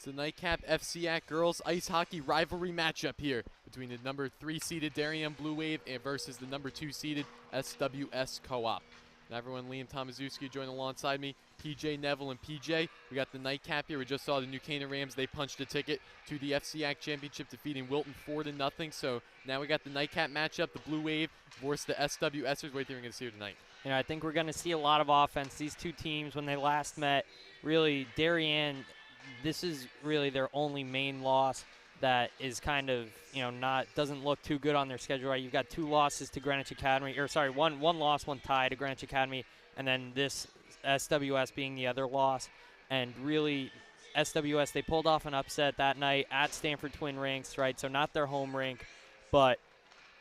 It's the Nightcap FCIAC girls ice hockey rivalry matchup here between the number 3 seeded Darien Blue Wave versus the number 2 seeded SWS Co-op. Now everyone, Liam Tomaszewski joined alongside me, PJ Neville and PJ. We got the Nightcap here. We just saw the New Canaan Rams. They punched a ticket to the FCIAC Championship, defeating Wilton 4-0. So now we got the Nightcap matchup, the Blue Wave versus the SWSers. What do you think we're going to see here tonight? You know, I think we're going to see a lot of offense. These two teams, when they last met, really, Darien, this is really their only main loss that is kind of, you know, doesn't look too good on their schedule, right? You've got 2 losses to Greenwich Academy, or sorry, one loss, 1 tie to Greenwich Academy, and then this SWS being the other loss. And really, SWS, they pulled off an upset that night at Stamford Twin Rinks, right? So not their home rink, but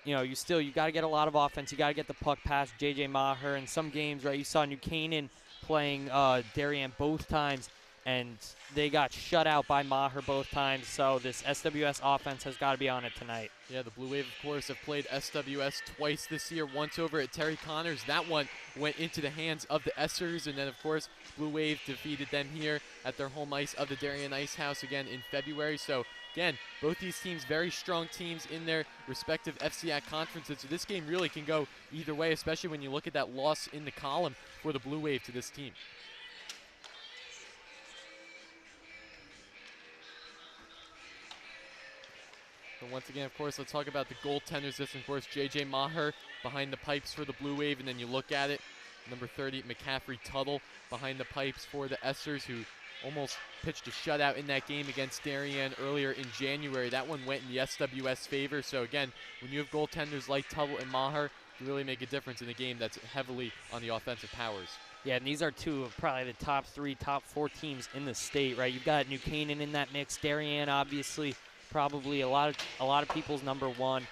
you know, you got to get a lot of offense. You got to get the puck past J.J. Maher. In some games, right, you saw New Canaan playing Darien both times, and they got shut out by Maher both times. So this SWS offense has got to be on it tonight. Yeah, the Blue Wave, of course, have played SWS twice this year, once over at Terry Connors. That one went into the hands of the Essers, and then, of course, Blue Wave defeated them here at their home ice of the Darien Ice House again in February. So, again, both these teams, very strong teams in their respective FCIAC conferences. So this game really can go either way, especially when you look at that loss in the column for the Blue Wave to this team. So once again, of course, let's talk about the goaltenders. This, of course, J.J. Maher behind the pipes for the Blue Wave, and then you look at it, number 30, McCaffrey Tuttle behind the pipes for the Essers, who almost pitched a shutout in that game against Darien earlier in January. That one went in the SWS favor. So again, when you have goaltenders like Tuttle and Maher, you really make a difference in a game that's heavily on the offensive powers. Yeah, and these are 2 of probably the top 3, top 4 teams in the state, right? You've got New Canaan in that mix. Darien, obviously, probably a lot of people's number 1.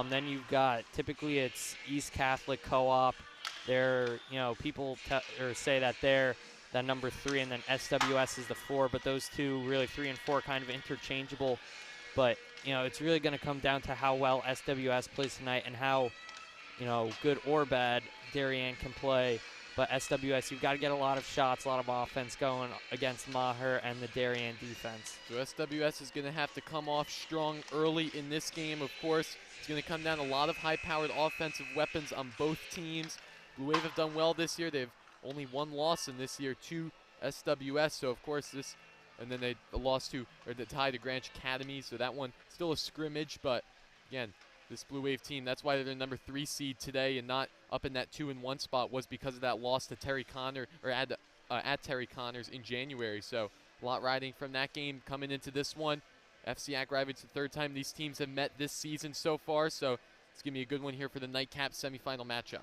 Then you've got, typically it's East Catholic Co-op. They're, you know, people say that they're that number 3, and then SWS is the 4, but those 2, really 3 and 4, kind of interchangeable. But, you know, it's really going to come down to how well SWS plays tonight and how, you know, good or bad Darien can play. But SWS, you've got to get a lot of shots, a lot of offense going against Maher and the Darien defense. So SWS is going to have to come off strong early in this game, of course. It's going to come down to a lot of high-powered offensive weapons on both teams. Blue Wave have done well this year. They've only 1 loss in this year to SWS, so of course this, and then they lost to, or the tie to Greenwich Academy, so that one still a scrimmage, but again, this Blue Wave team, that's why they're the number 3 seed today and not up in that 2-1 spot, was because of that loss to Terry Connor, or at Terry Connors in January. So a lot riding from that game coming into this one. FCIAC rivalry, it's the 3rd time these teams have met this season so far, so it's going to be a good one here for the Nightcap semifinal matchup.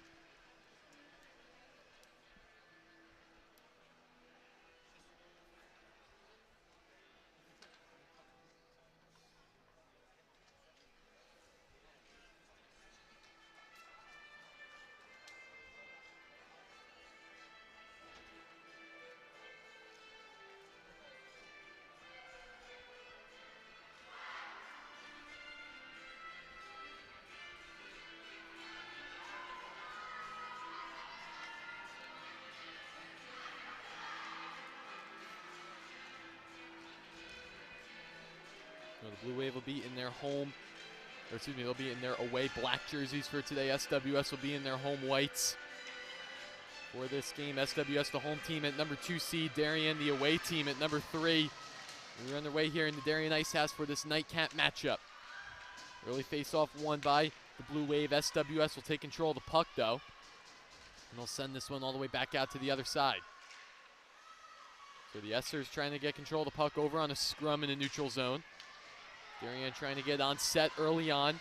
The Blue Wave will be in their home, or excuse me, they'll be in their away black jerseys for today. SWS will be in their home whites for this game. SWS, the home team at number 2 seed. Darien, the away team at number 3. We're on their way here in the Darien Ice House for this Nightcap matchup. Early face-off won by the Blue Wave. SWS will take control of the puck, though, and they'll send this one all the way back out to the other side. So the Essers trying to get control of the puck over on a scrum in the neutral zone. Darien trying to get on set early on.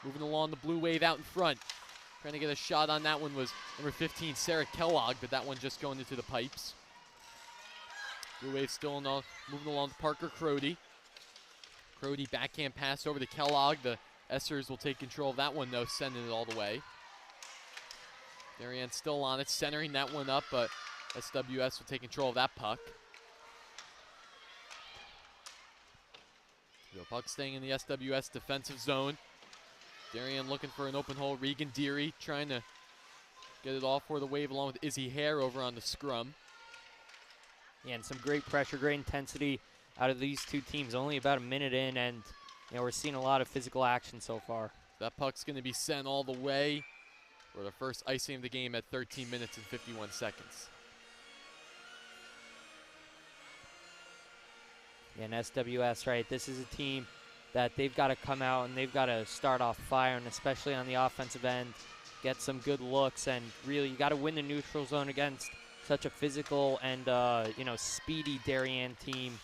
Moving along the Blue Wave out in front. Trying to get a shot on that one was number 15, Sarah Kellogg, but that one just going into the pipes. Blue Wave still moving along to Parker Crody. Crody backhand pass over to Kellogg. The Essers will take control of that one, though, sending it all the way. Darien still on it, centering that one up, but SWS will take control of that puck. The puck staying in the SWS defensive zone. Darien looking for an open hole. Regan Deary trying to get it off for the Wave along with Izzy Hare over on the scrum. Yeah, and some great pressure, great intensity. out of these two teams. Only about a minute in, and we're seeing a lot of physical action so far. That puck's going to be sent all the way for the first icing of the game at 13 minutes and 51 seconds. And SWS, right, this is a team that they've got to come out and they've got to start off fire, and especially on the offensive end, get some good looks, and really you got to win the neutral zone against such a physical and speedy Darien team.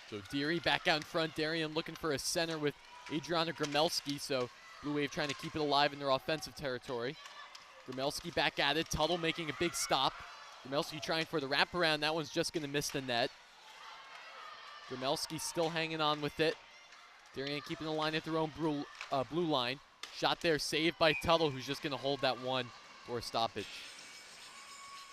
So Deary back out in front. Darien looking for a center with Adriana Gramelski, so Blue Wave trying to keep it alive in their offensive territory. Gramelski back at it. Tuttle making a big stop. Gramelski trying for the wraparound. That one's just going to miss the net. Gramelski still hanging on with it. Darien keeping the line at their own blue line. Shot there, saved by Tuttle, who's just going to hold that one for a stoppage.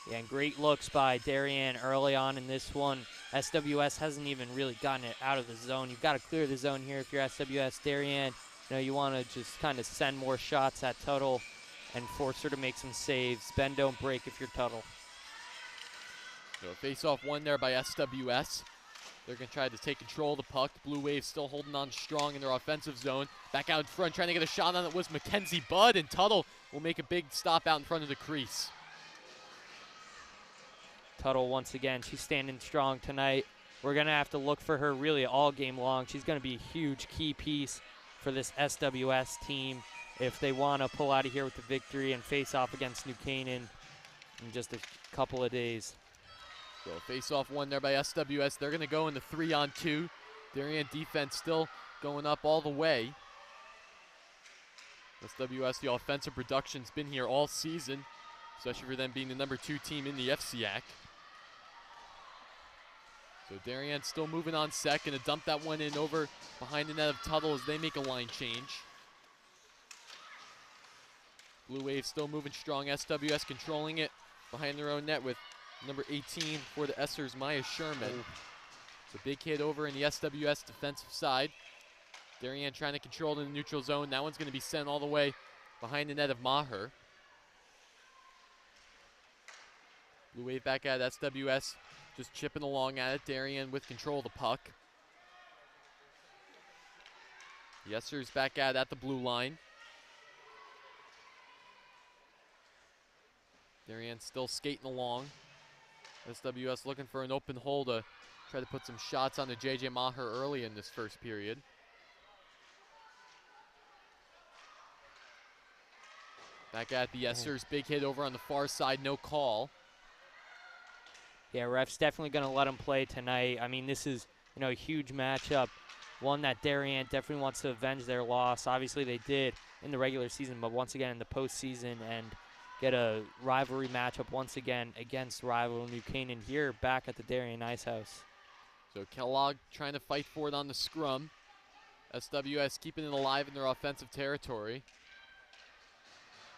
Yeah, and great looks by Darien early on in this one. SWS hasn't even really gotten it out of the zone. You've got to clear the zone here if you're SWS. Darien, you want to just kind of send more shots at Tuttle and force her to make some saves. Bend, don't break if you're Tuttle. So a face-off one there by SWS. They're going to try to take control of the puck. Blue Wave still holding on strong in their offensive zone. Back out in front, trying to get a shot on it was Mackenzie Budd, and Tuttle will make a big stop out in front of the crease. Tuttle, once again, she's standing strong tonight. We're going to have to look for her really all game long. She's going to be a huge key piece for this SWS team if they want to pull out of here with the victory and face off against New Canaan in just a couple of days. So a face-off one there by SWS. They're going to go in the 3-on-2. Darien defense still going up all the way. SWS, the offensive production's been here all season, especially for them being the number 2 team in the FCIAC. So Darien still moving on second to dump that one in over behind the net of Tuttle as they make a line change. Blue Wave still moving strong. SWS controlling it behind their own net with number 18 for the Essers, Maya Sherman. So big hit over in the SWS defensive side. Darien trying to control it in the neutral zone. That one's going to be sent all the way behind the net of Maher. Blue Wave back at SWS, just chipping along at it. Darien with control of the puck. The Essers back at the blue line. Darien still skating along. SWS looking for an open hole to try to put some shots on the JJ Maher early in this first period. Back at the Essers, big hit over on the far side, no call. Yeah, ref's definitely going to let them play tonight. I mean, this is, a huge matchup. One that Darien definitely wants to avenge their loss. Obviously, they did in the regular season, but once again in the postseason, and get a rivalry matchup once again against rival New Canaan here back at the Darien Ice House. So Kellogg trying to fight for it on the scrum. SWS keeping it alive in their offensive territory.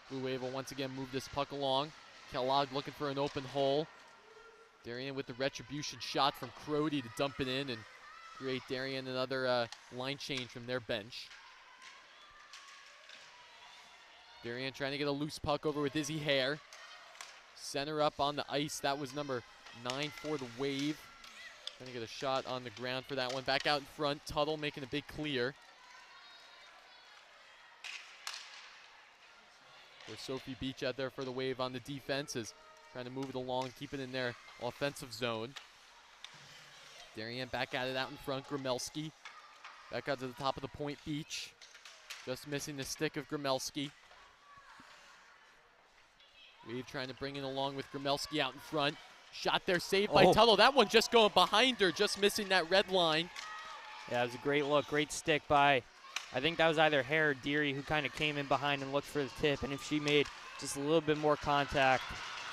Blue Wave will once again move this puck along. Kellogg looking for an open hole. Darien with the retribution shot from Crody to dump it in and create Darien another line change from their bench. Darien trying to get a loose puck over with Izzy Hare. Center up on the ice. That was number 9 for the Wave. Trying to get a shot on the ground for that one. Back out in front. Tuttle making a big clear. There's Sophie Beach out there for the Wave on the defense, is trying to move it along, keep it in their offensive zone. Darien back at it out in front. Gramelski back out to the top of the point. Beach just missing the stick of Gramelski. Wave trying to bring it along with Gramelski out in front. Shot there, saved by Tuttle. That one just going behind her, just missing that red line. Yeah, it was a great look, great stick by, I think that was either Hare or Deary who kind of came in behind and looked for the tip, and if she made just a little bit more contact.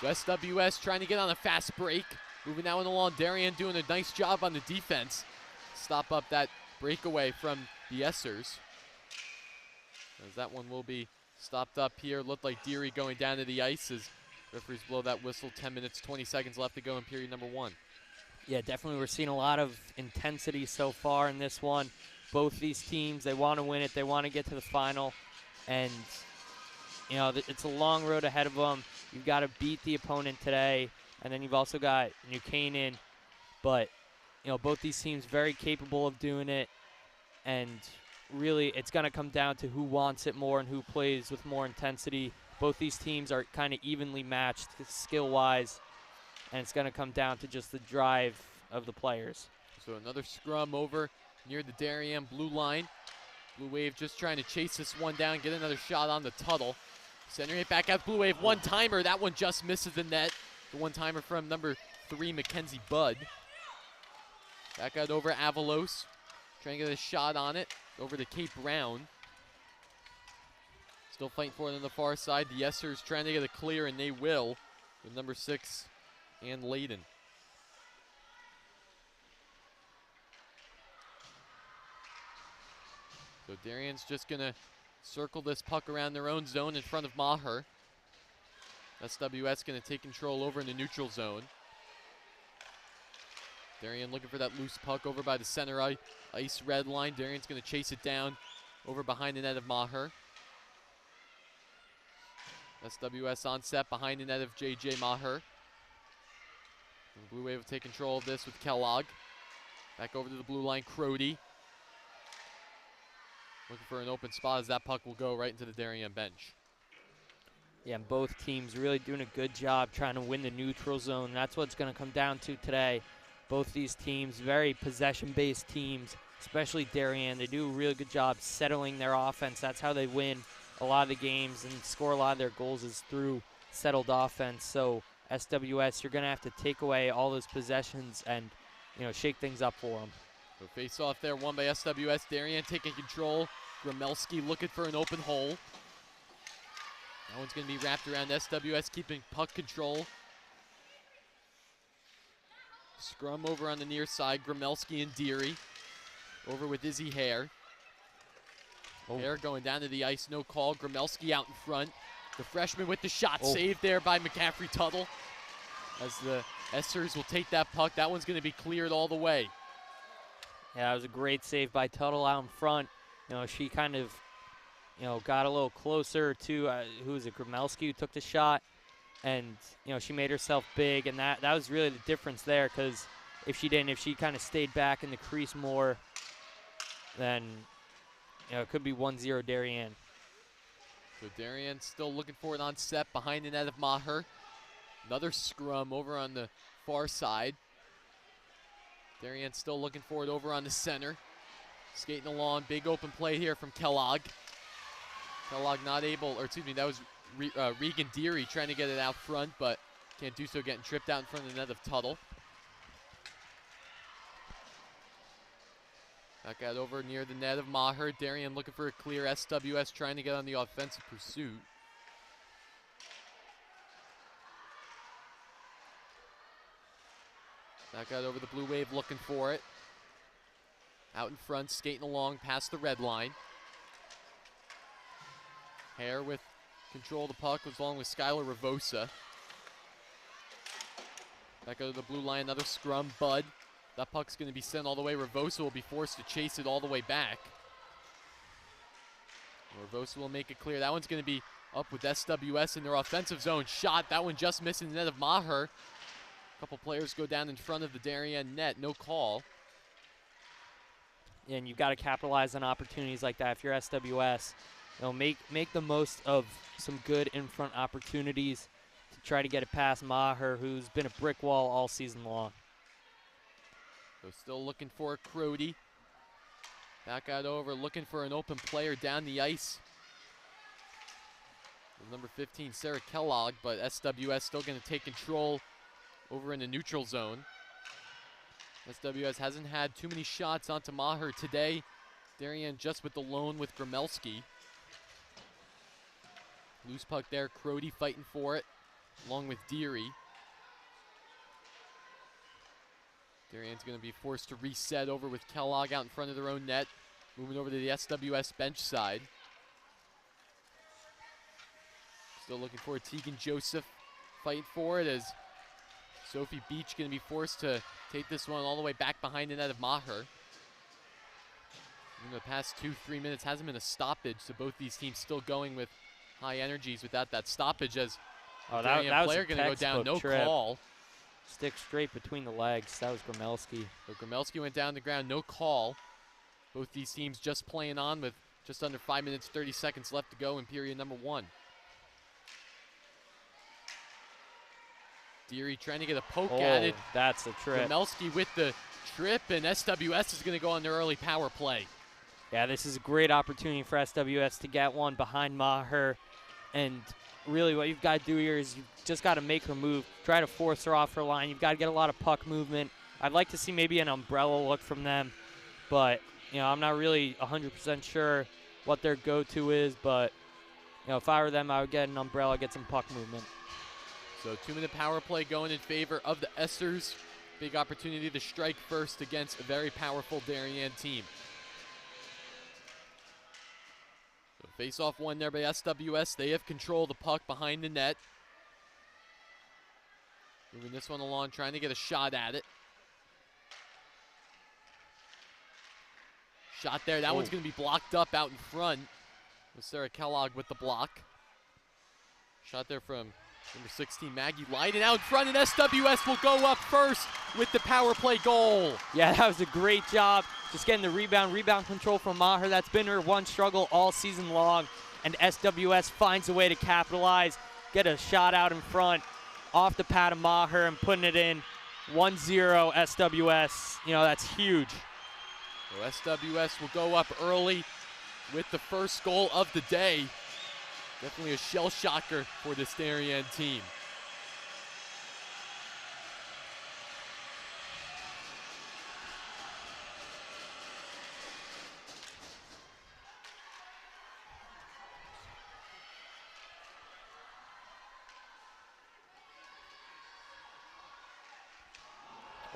So SWS trying to get on a fast break. Moving that one along. Darien doing a nice job on the defense. Stop up that breakaway from the Essers. As that one will be stopped up here. Looked like Deary going down to the ice as referees blow that whistle. 10 minutes, 20 seconds left to go in period number 1. Yeah, definitely we're seeing a lot of intensity so far in this one. Both these teams, they want to win it. They want to get to the final. And, it's a long road ahead of them. You've got to beat the opponent today. And then you've also got New Canaan. But both these teams very capable of doing it, and really it's going to come down to who wants it more and who plays with more intensity. Both these teams are kind of evenly matched skill-wise, and it's going to come down to just the drive of the players. So another scrum over near the Darien blue line. Blue Wave just trying to chase this one down, get another shot on the Tuttle. Centering it back out, Blue Wave, one-timer. That one just misses the net. The one-timer from number 3, Mackenzie Budd. Back out over Avalos, trying to get a shot on it. Over to Kate Brown. Still fighting for it on the far side. The Yesers trying to get a clear, and they will, with number 6, Ann Layden. So Darien's just going to circle this puck around their own zone in front of Maher. SWS going to take control over in the neutral zone. Darien looking for that loose puck over by the center ice red line. Darien's going to chase it down over behind the net of Maher. SWS on set behind the net of JJ Maher. And Blue Wave will take control of this with Kellogg. Back over to the blue line, Crody. Looking for an open spot as that puck will go right into the Darien bench. Yeah, and both teams really doing a good job trying to win the neutral zone. That's what it's going to come down to today. Both these teams, very possession-based teams, especially Darien. They do a really good job settling their offense. That's how they win a lot of the games and score a lot of their goals is through settled offense. So SWS, you're going to have to take away all those possessions and, shake things up for them. So face off there, won by SWS. Darien taking control. Gromelski looking for an open hole. That one's going to be wrapped around SWS, keeping puck control. Scrum over on the near side. Gromelski and Deary. Over with Izzy Hare. Hare going down to the ice, no call. Gromelski out in front. The freshman with the shot saved there by McCaffrey Tuttle. As the Essers will take that puck. That one's going to be cleared all the way. Yeah, it was a great save by Tuttle out in front. She kind of, got a little closer to, who was it, Gromelski, who took the shot. And, she made herself big. And that was really the difference there, because if she kind of stayed back in the crease more, then, it could be 1-0 Darien. So Darien still looking for it on set behind the net of Maher. Another scrum over on the far side. Darien still looking for it over on the center. Skating along, big open play here from Kellogg. Kellogg not able, or excuse me, that was Regan Deary trying to get it out front, but can't do so, getting tripped out in front of the net of Tuttle. Back out over near the net of Maher. Darien looking for a clear. SWS trying to get on the offensive pursuit. Back out over the Blue Wave looking for it. Out in front, skating along past the red line. Hare with control of the puck along with Skylar Ravosa. Back out of the blue line, another scrum. Budd. That puck's going to be sent all the way. Ravosa will be forced to chase it all the way back. Ravosa will make it clear. That one's going to be up with SWS in their offensive zone. Shot. That one just missing the net of Maher. A couple players go down in front of the Darien net. No call. And you've got to capitalize on opportunities like that if you're SWS. Make the most of some good in-front opportunities to try to get it past Maher, who's been a brick wall all season long. So still looking for a Crody. Back out over, looking for an open player down the ice. With number 15, Sarah Kellogg, but SWS still going to take control over in the neutral zone. SWS hasn't had too many shots onto Maher today. Darien just with the lone with Gromelski. Loose puck there, Crody fighting for it, along with Deary. Darien's going to be forced to reset over with Kellogg out in front of their own net. Moving over to the SWS bench side. Still looking for Tegan Joseph fighting for it as Sophie Beach going to be forced to take this one all the way back behind the net of Maher. In the past 2-3 minutes hasn't been a stoppage, so both these teams still going with high energies without that stoppage as that was player going to go down, no trip. call. Stick straight between the legs. That was Gromelski. So Gromelski went down the ground, no call. Both these teams just playing on with just under 5 minutes, 30 seconds left to go in period number 1. Deary trying to get a poke at it. That's a trip. Gromelski with the trip, and SWS is going to go on their early power play. Yeah, this is a great opportunity for SWS to get one behind Maher. And really what you've got to do here is you've just got to make her move, try to force her off her line. You've got to get a lot of puck movement. I'd like to see maybe an umbrella look from them, but I'm not really 100% sure what their go-to is, but if I were them, I would get an umbrella, get some puck movement. So 2-minute power play going in favor of the Esters. Big opportunity to strike first against a very powerful Darien team. So face-off one there by SWS. They have control of the puck behind the net. Moving this one along, trying to get a shot at it. Shot there. That one's going to be blocked up out in front. With Sarah Kellogg with the block. Shot there from number 16, Maggie Leiden out in front, and SWS will go up first with the power play goal. Yeah, that was a great job. Just getting the rebound control from Maher. That's been her one struggle all season long. And SWS finds a way to capitalize, get a shot out in front, off the pad of Maher and putting it in. 1-0 SWS. That's huge. So SWS will go up early with the first goal of the day. Definitely a shell shocker for this Darien team.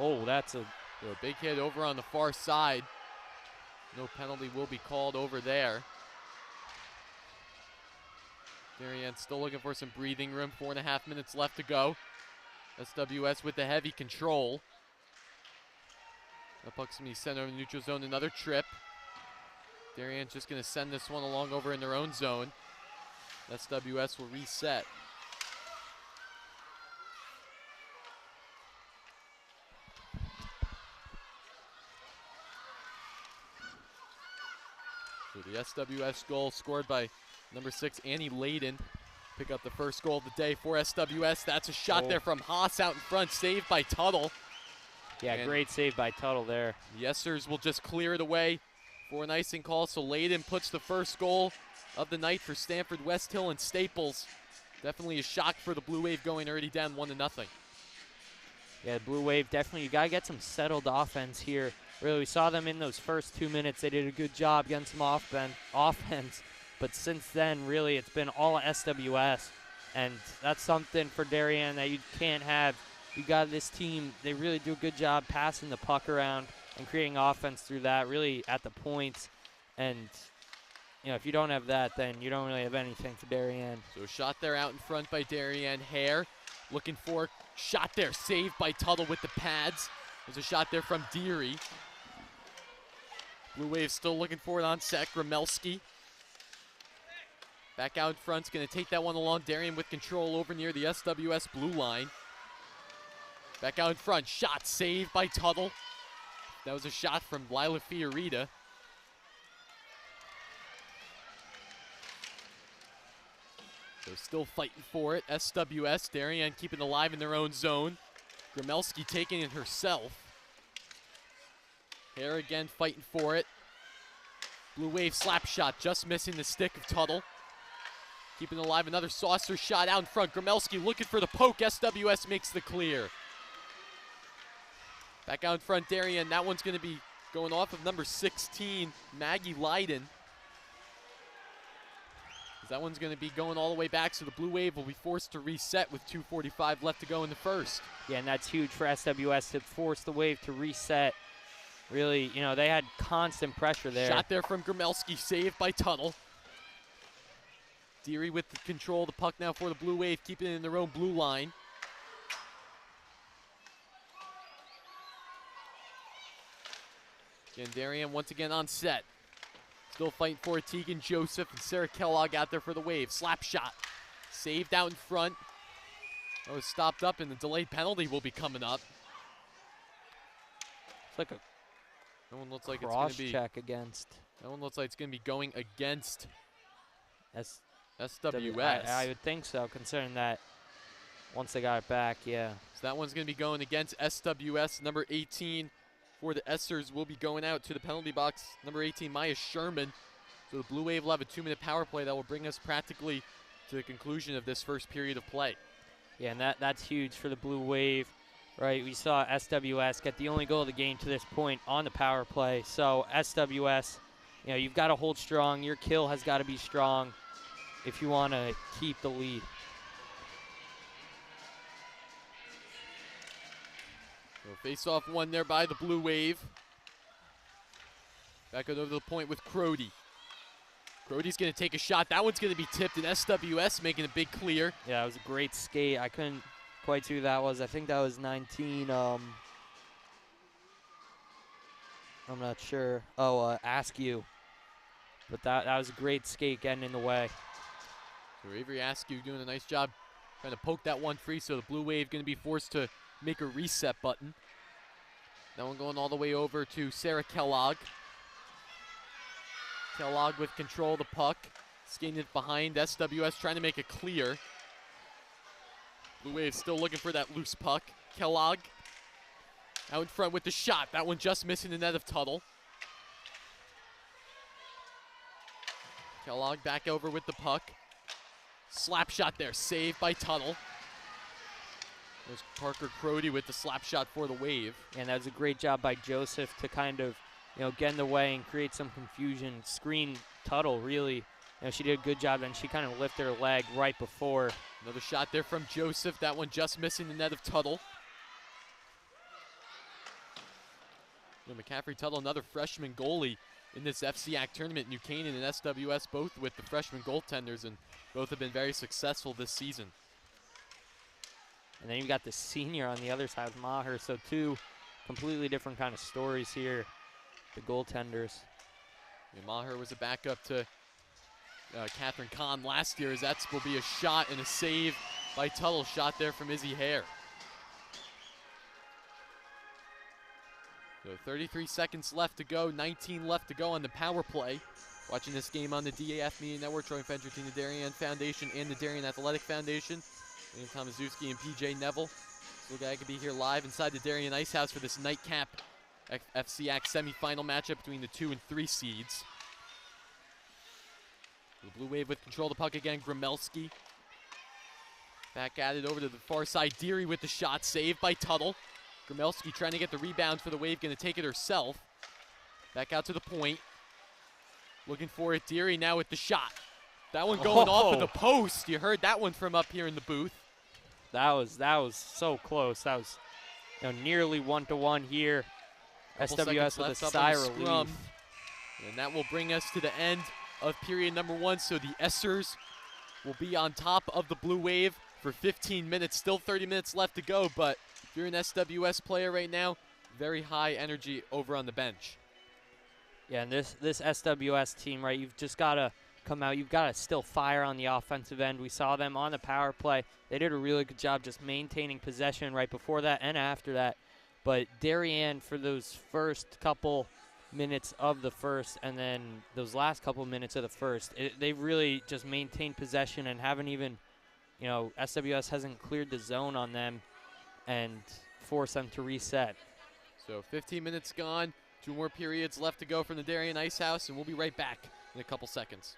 Oh, that's a big hit over on the far side. No penalty will be called over there. Darien still looking for some breathing room. 4.5 minutes left to go. SWS with the heavy control. The puck's going to be sent over the neutral zone. Another trip. Darien's just going to send this one along over in their own zone. SWS will reset. So the SWS goal scored by number 6, Annie Leiden. Pick up the first goal of the day for SWS. That's a shot there from Haas out in front, saved by Tuttle. Yeah, and great save by Tuttle there. The Esters will just clear it away for an icing call. So Leiden puts the first goal of the night for Stamford, Westhill, and Staples. Definitely a shock for the Blue Wave going already down 1-0. Yeah, the Blue Wave definitely, you got to get some settled offense here. Really, we saw them in those first 2 minutes. They did a good job getting some offense. But since then, really, it's been all SWS. And that's something for Darien that you can't have. You got this team, they really do a good job passing the puck around and creating offense through that, really at the points. And, if you don't have that, then you don't really have anything for Darien. So a shot there out in front by Darien. Hare looking for a shot there, saved by Tuttle with the pads. There's a shot there from Deary. Blue Wave still looking for it on set. Gromelski. Back out in front's going to take that one along. Darien with control over near the SWS blue line. Back out in front. Shot saved by Tuttle. That was a shot from Lila Fiorita. So still fighting for it. SWS. Darien keeping it alive in their own zone. Gromelski taking it herself. Hare again fighting for it. Blue Wave slap shot, just missing the stick of Tuttle. Keeping it alive, another saucer shot out in front. Gromelski looking for the poke. SWS makes the clear. Back out in front, Darien. That one's going to be going off of number 16, Maggie Leiden. That one's going to be going all the way back, so the Blue Wave will be forced to reset with 2:45 left to go in the first. Yeah, and that's huge for SWS to force the Wave to reset. Really, they had constant pressure there. Shot there from Gromelski, saved by Tuttle. Deary with the control of the puck now for the Blue Wave, keeping it in their own blue line. Again, Darien once again on set. Still fighting for it. Tegan Joseph and Sarah Kellogg out there for the Wave. Slap shot. Saved out in front. That was stopped up, and the delayed penalty will be coming up. It's like a That one looks like it's going to be cross-check against. That one looks like it's going to be going against SWS. I would think so, considering that once they got it back, yeah. So that one's going to be going against SWS. Number 18 for the Essers will be going out to the penalty box. Number 18, Maya Sherman. So the Blue Wave will have a 2-minute power play that will bring us practically to the conclusion of this first period of play. Yeah, and that's huge for the Blue Wave, right? We saw SWS get the only goal of the game to this point on the power play. So SWS, you've got to hold strong. Your kill has got to be strong if you want to keep the lead. So face-off one there by the Blue Wave. Back over to the point with Crody. Crody's going to take a shot. That one's going to be tipped, and SWS making a big clear. Yeah, it was a great skate. I couldn't quite see who that was. I think that was 19. I'm not sure. Askew. But that was a great skate getting in the way. So Avery Askew doing a nice job trying to poke that one free, so the Blue Wave going to be forced to make a reset button. That one going all the way over to Sarah Kellogg. Kellogg with control of the puck. Skating it behind. SWS trying to make it clear. Blue Wave still looking for that loose puck. Kellogg out in front with the shot. That one just missing the net of Tuttle. Kellogg back over with the puck. Slap shot there. Saved by Tuttle. There's Parker Crody with the slap shot for the Wave. And that was a great job by Joseph to kind of get in the way and create some confusion. Screen Tuttle, really. She did a good job, and she kind of lifted her leg right before. Another shot there from Joseph. That one just missing the net of Tuttle. McCaffrey Tuttle, another freshman goalie in this FCIAC tournament. New Canaan and SWS both with the freshman goaltenders, and both have been very successful this season. And then you've got the senior on the other side with Maher. So two completely different kind of stories here. The goaltenders. Yeah, Maher was a backup to Catherine Kahn last year, as that will be a shot and a save by Tuttle. Shot there from Izzy Hare. So 33 seconds left to go, 19 left to go on the power play. Watching this game on the DAF Media Network, joint venture between the Darien Foundation and the Darien Athletic Foundation. Ian Tomaszewski and PJ Neville. So glad I could be here live inside the Darien Ice House for this nightcap FCIAC semifinal matchup between the 2 and 3 seeds. The Blue Wave with control of the puck again. Gromelski. Back at it over to the far side. Deary with the shot. Saved by Tuttle. Gromelski trying to get the rebound for the Wave. Going to take it herself. Back out to the point. Looking for it. Deary now with the shot. That one going off of the post. You heard that one from up here in the booth. That was so close. That was nearly 1-to-1 here. SWS with a sigh of relief. And that will bring us to the end of period number 1. So the Essers will be on top of the Blue Wave for 15 minutes. Still 30 minutes left to go, but if you're an SWS player right now, very high energy over on the bench. Yeah, and this SWS team, right, you've just got to come out. You've got to still fire on the offensive end. We saw them on the power play. They did a really good job just maintaining possession right before that and after that. But Darien, for those first couple minutes of the first and then those last couple minutes of the first, they've really just maintained possession and haven't even, SWS hasn't cleared the zone on them and forced them to reset. So 15 minutes gone, 2 more periods left to go from the Darien Ice House, and we'll be right back in a couple seconds.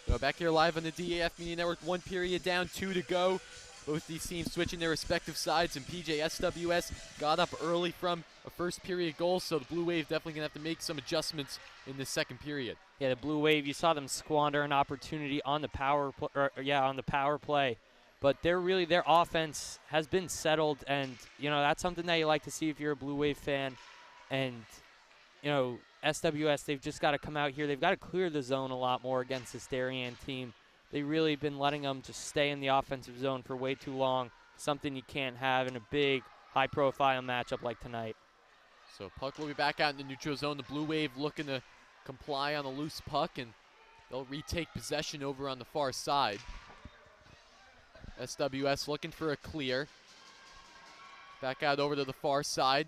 So back here live on the DAF Media Network. 1 period down, 2 to go. Both these teams switching their respective sides, and SWS got up early from a first period goal, so the Blue Wave definitely going to have to make some adjustments in the second period. Yeah, the Blue Wave, you saw them squander an opportunity on the power play. But their offense has been settled, and that's something that you like to see if you're a Blue Wave fan. And SWS, they've just got to come out here. They've got to clear the zone a lot more against this Darien team. They've really been letting them just stay in the offensive zone for way too long, something you can't have in a big, high-profile matchup like tonight. So puck will be back out in the neutral zone. The Blue Wave looking to comply on a loose puck, and they'll retake possession over on the far side. SWS looking for a clear. Back out over to the far side.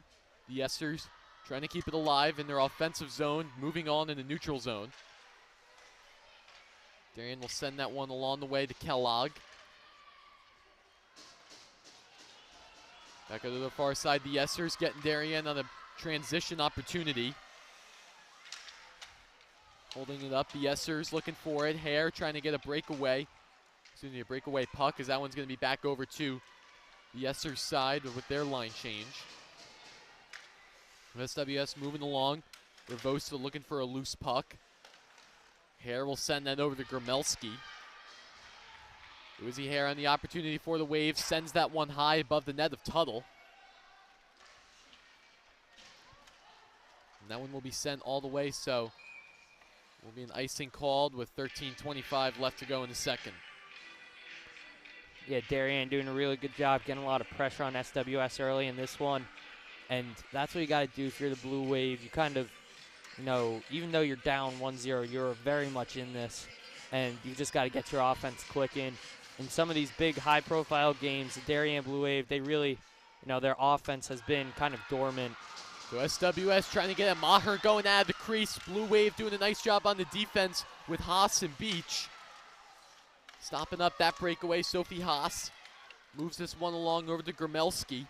The Essers trying to keep it alive in their offensive zone, moving on in the neutral zone. Darien will send that one along the way to Kellogg. Back out to the far side, the Essers getting Darien on a transition opportunity. Holding it up, the Essers looking for it. Hare trying to get a breakaway. A breakaway puck, as that one's going to be back over to the Essers side with their line change. SWS moving along. Revosa looking for a loose puck. Hare will send that over to Gromelski. Uzi Hare on the opportunity for the Wave, sends that one high above the net of Tuttle. And that one will be sent all the way, so will be an icing called with 13:25 left to go in the second. Yeah, Darien doing a really good job getting a lot of pressure on SWS early in this one. And that's what you got to do if you're the Blue Wave. You kind of, even though you're down 1-0, you're very much in this. And you just got to get your offense clicking. In some of these big, high-profile games, the Darien Blue Wave, they really, their offense has been kind of dormant. So SWS trying to get a Maher going out of the crease. Blue Wave doing a nice job on the defense with Haas and Beach. Stopping up that breakaway, Sophie Haas moves this one along over to Gromelski.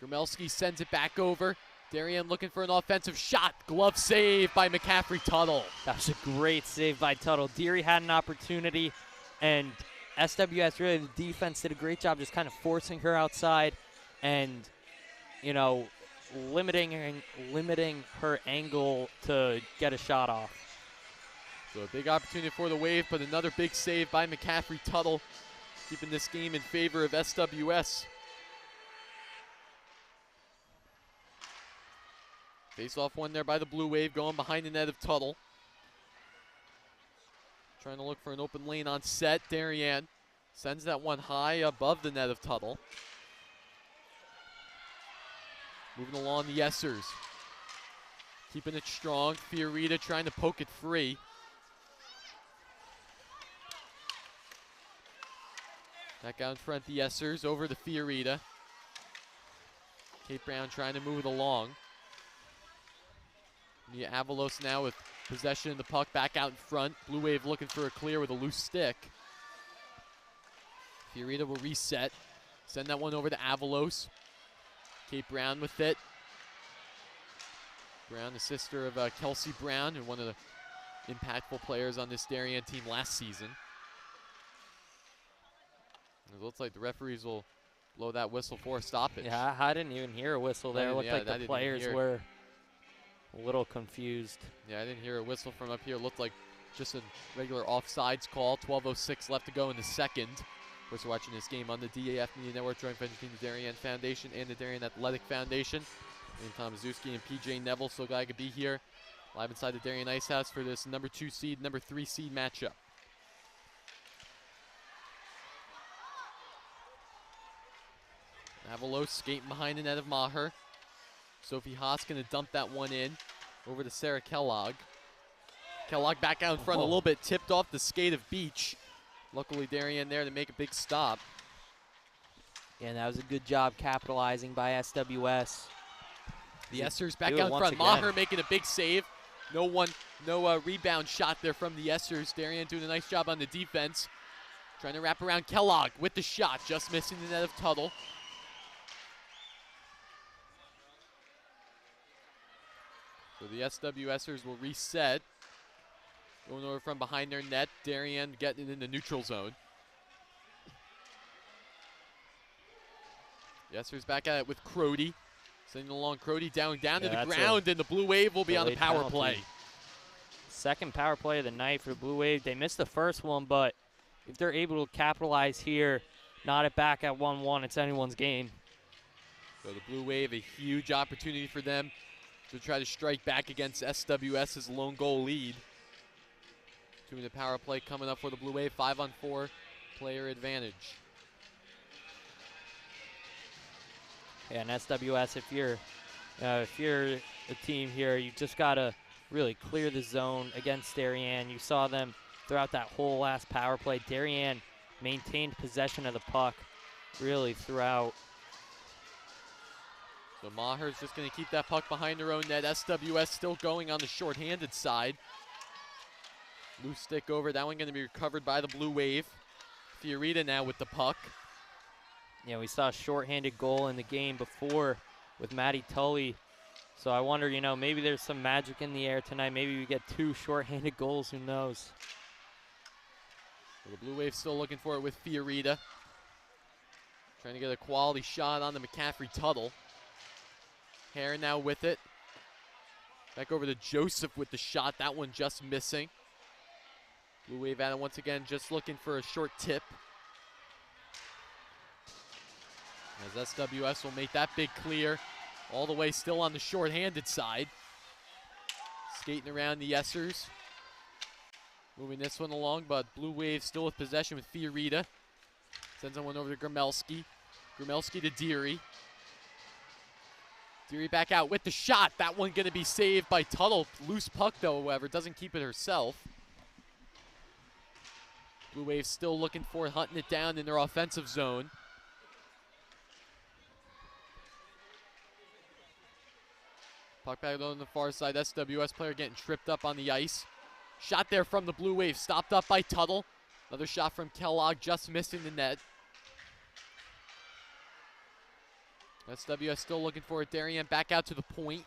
Gromelski sends it back over. Darien looking for an offensive shot. Glove save by McCaffrey Tuttle. That was a great save by Tuttle. Deary had an opportunity, and SWS, really, the defense did a great job just kind of forcing her outside and, limiting her angle to get a shot off. So a big opportunity for the Wave, but another big save by McCaffrey Tuttle, keeping this game in favor of SWS. Face-off one there by the Blue Wave, going behind the net of Tuttle. Trying to look for an open lane on set. Darien sends that one high above the net of Tuttle. Moving along the Essers. Keeping it strong. Fiorita trying to poke it free. Back out in front, the Essers over to Fiorita. Kate Brown trying to move it along. Mia Avalos now with possession of the puck back out in front. Blue Wave looking for a clear with a loose stick. Fiorita will reset. Send that one over to Avalos. Kate Brown with it. Brown, the sister of Kelsey Brown, and one of the impactful players on this Darien team last season. It looks like the referees will blow that whistle for a stoppage. Yeah, I didn't even hear a whistle there. It looked like the players were a little confused. Yeah, I didn't hear a whistle from up here. It looked like just a regular offsides call. 12:06 left to go in the second. Of course, we're watching this game on the DAF Media Network, joint venture between the Darien Foundation and the Darien Athletic Foundation. And Tom Mazewski and PJ Neville, so glad I could be here live inside the Darien Ice House for this number 2 seed, number 3 seed matchup. Avalos skating behind the net of Maher. Sophie Haas going to dump that one in over to Sarah Kellogg. Kellogg back out in front, a little bit tipped off the skate of Beach. Luckily, Darien there to make a big stop. Yeah, that was a good job capitalizing by SWS. The Essers back out in front. Maher making a big save. No rebound shot there from the Essers. Darien doing a nice job on the defense. Trying to wrap around Kellogg with the shot, just missing the net of Tuttle. So the SWSers will reset. Going over from behind their net. Darien getting it in the neutral zone. Yesser's back at it with Crody. Sending along Crody down to the ground, and the Blue Wave will be on the power play. Second power play of the night for the Blue Wave. They missed the first one, but if they're able to capitalize here, knot it back at 1-1, it's anyone's game. So the Blue Wave, a huge opportunity for them to try to strike back against SWS's lone goal lead. Doing the power play coming up for the Blue Wave, 5-on-4 player advantage. Yeah, and SWS, if you're a team here, you just gotta really clear the zone against Darien. You saw them throughout that whole last power play. Darien maintained possession of the puck really throughout. So Maher's just going to keep that puck behind their own net. SWS still going on the shorthanded side. Loose stick over. That one going to be recovered by the Blue Wave. Fiorita now with the puck. Yeah, we saw a shorthanded goal in the game before with Matty Tully. So I wonder, maybe there's some magic in the air tonight. Maybe we get 2 shorthanded goals. Who knows? So the Blue Wave still looking for it with Fiorita. Trying to get a quality shot on the McCaffrey-Tuttle. Hare now with it. Back over to Joseph with the shot. That one just missing. Blue Wave at it once again, just looking for a short tip. As SWS will make that big clear. All the way still on the short-handed side. Skating around the Yessers. Moving this one along, but Blue Wave still with possession with Fiorita. Sends one over to Gromelski. Gromelski to Deary. Deary back out with the shot. That one going to be saved by Tuttle. Loose puck, though, however, doesn't keep it herself. Blue Wave still looking for it, hunting it down in their offensive zone. Puck back on the far side. SWS player getting tripped up on the ice. Shot there from the Blue Wave, stopped up by Tuttle. Another shot from Kellogg, just missing the net. SWS still looking for it. Darien back out to the point.